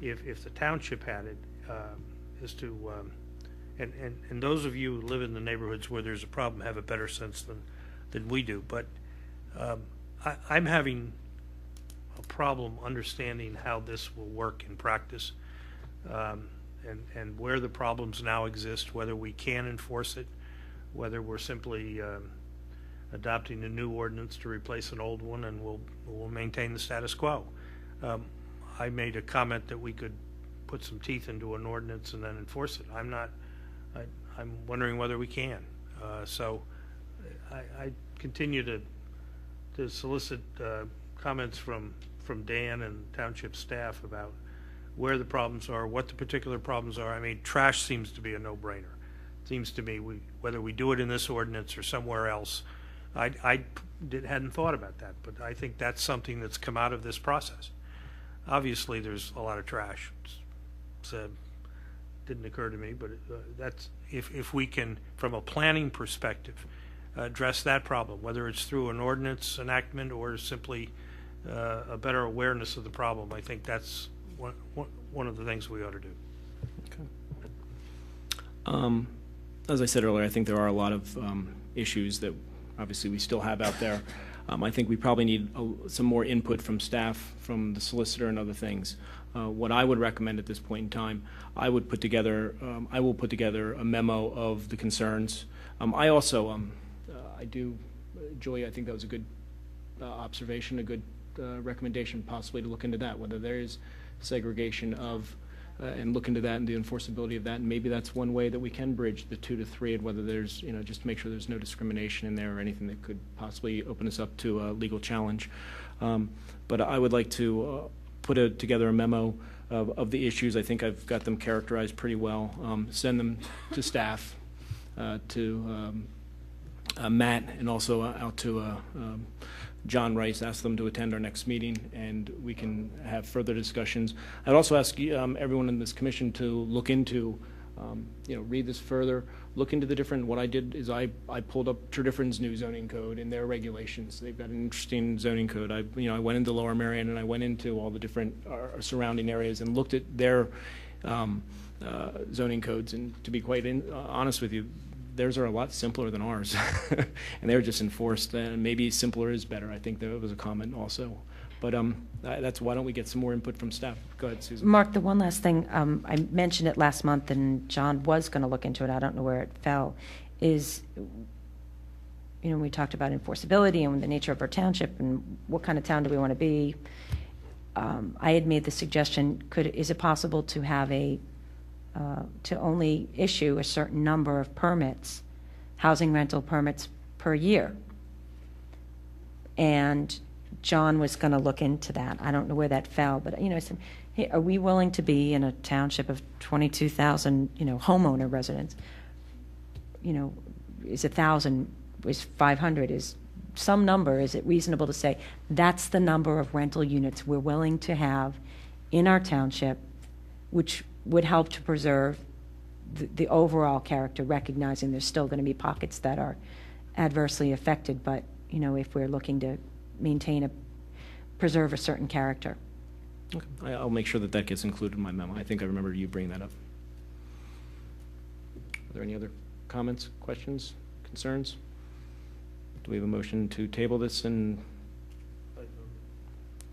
if the township had it, as to, and those of you who live in the neighborhoods where there's a problem have a better sense than we do, but I'm having a problem understanding how this will work in practice, and where the problems now exist, whether we can enforce it, whether we're simply adopting a new ordinance to replace an old one, and we'll maintain the status quo. I made a comment that we could put some teeth into an ordinance and then enforce it. I'm wondering whether we can. So I continue to solicit comments from Dan and township staff about where the problems are, what the particular problems are. I mean, trash seems to be a no-brainer. Seems to me whether we do it in this ordinance or somewhere else, hadn't thought about that, but I think that's something that's come out of this process. Obviously, there's a lot of trash. Didn't occur to me, but that's if we can, from a planning perspective, address that problem, whether it's through an ordinance enactment or simply a better awareness of the problem. I think that's one of the things we ought to do. Okay. As I said earlier, I think there are a lot of issues that obviously we still have out there. I think we probably need some more input from staff, from the solicitor, and other things. What I would recommend at this point in time, I will put together a memo of the concerns. I also, Julie, I think that was a good observation, a good recommendation possibly to look into that, whether there is segregation of, and look into that and the enforceability of that, and maybe that's one way that we can bridge the 2 to 3, and whether there's, just to make sure there's no discrimination in there or anything that could possibly open us up to a legal challenge. But I would like to put together a memo of the issues. I think I've got them characterized pretty well. Send them to staff, to Matt, and also out to John Rice, ask them to attend our next meeting, and we can have further discussions. I'd also ask everyone in this commission to look into, read this further, look into the different, what I did is I pulled up Tredyffrin's new zoning code and their regulations. They've got an interesting zoning code. I went into Lower Merion and I went into all the different surrounding areas and looked at their zoning codes, and to be quite honest with you, theirs are a lot simpler than ours, and they're just enforced. And maybe simpler is better. I think there was a comment also, but that's why don't we get some more input from staff? Go ahead, Susan. Mark, the one last thing, I mentioned it last month, and John was going to look into it. I don't know where it fell. Is we talked about enforceability and the nature of our township and what kind of town do we want to be. I had made the suggestion: is it possible to have to only issue a certain number of permits, housing rental permits per year? And John was going to look into that. I don't know where that fell, but I said, hey, are we willing to be in a township of 22,000, homeowner residents? Is 1,000, is 500, is some number? Is it reasonable to say that's the number of rental units we're willing to have in our township, which would help to preserve the overall character, recognizing there's still going to be pockets that are adversely affected, but if we're looking to preserve a certain character. Okay. I'll make sure that gets included in my memo. I think I remember you bringing that up. Are there any other comments, questions, concerns? Do we have a motion to table this in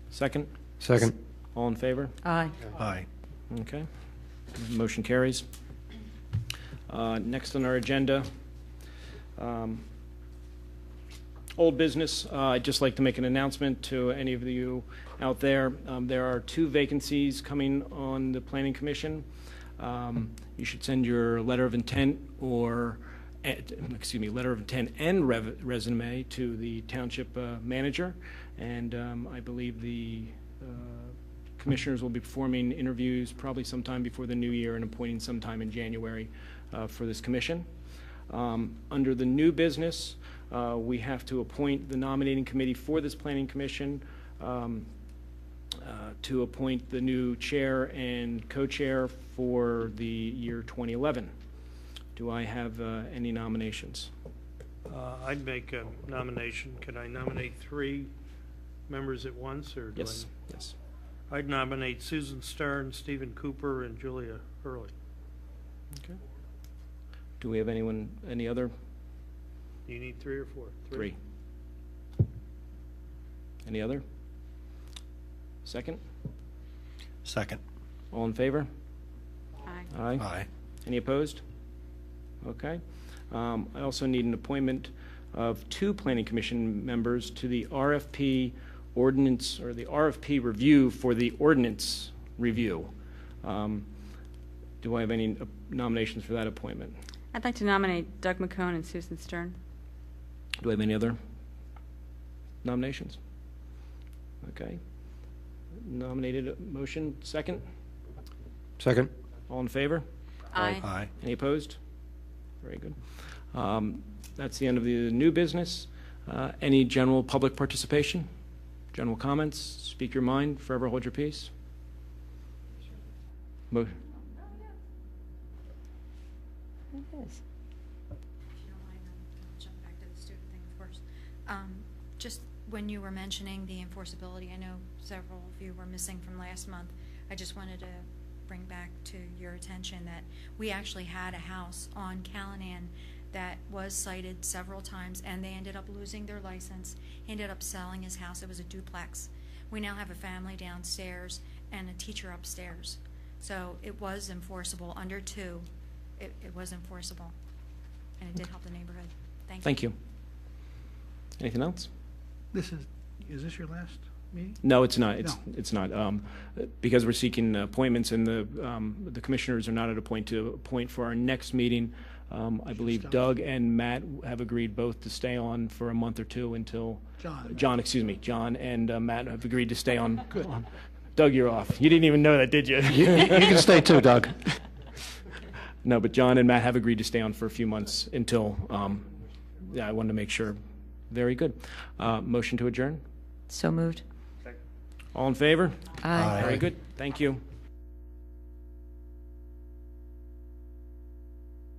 second? Second. All in favor? Aye. Aye. Okay. Motion carries. Next on our agenda, old business. I'd just like to make an announcement to any of you out there. There are 2 vacancies coming on the Planning Commission. You should send your letter of intent letter of intent and resume to the township manager, and I believe the commissioners will be performing interviews probably sometime before the new year and appointing sometime in January for this commission. Under the new business, we have to appoint the nominating committee for this planning commission, to appoint the new chair and co-chair for the year 2011. Do I have any nominations? I'd make a nomination. Can I nominate 3 members at once, or do Yes, yes. I'd nominate Susan Stern, Stephen Cooper, and Julia Hurley. Okay. Do we have any other? Do you need 3 or 4? 3. Any other? Second? Second. All in favor? Aye. Aye. Aye. Any opposed? Okay. I also need an appointment of 2 planning commission members to the RFP ordinance, or the RFP review for the ordinance review. Do I have any nominations for that appointment? I'd like to nominate Doug McCone and Susan Stern. Do I have any other nominations? Okay. Nominated, motion, second? Second. All in favor? Aye. Any opposed? Very good. That's the end of the new business. Any general public participation? General comments? Speak your mind, forever hold your peace. Mo- It is. If you don't mind, I'll jump back to the student thing, of course. Just when you were mentioning the enforceability, I know several of you were missing from last month. I just wanted to bring back to your attention that we actually had a house on Callanan that was cited several times, and they ended up losing their license. He ended up selling his house. It was a duplex. We now have a family downstairs and a teacher upstairs. So it was enforceable under 2. It was enforceable, and it did help the neighborhood. Thank you. Thank you. Anything else? Is this your last meeting? No, it's not. No. It's not. Because we're seeking appointments, and the commissioners are not at a point to appoint for our next meeting. I believe stop. Doug and Matt have agreed both to stay on for a month or 2 until John, John and Matt have agreed to stay on. Good. Doug, you're off. You didn't even know that, did you? You can stay too, Doug. No, but John and Matt have agreed to stay on for a few months until. Yeah, I wanted to make sure. Very good. Motion to adjourn. So moved. All in favor? Aye. Very good. Thank you.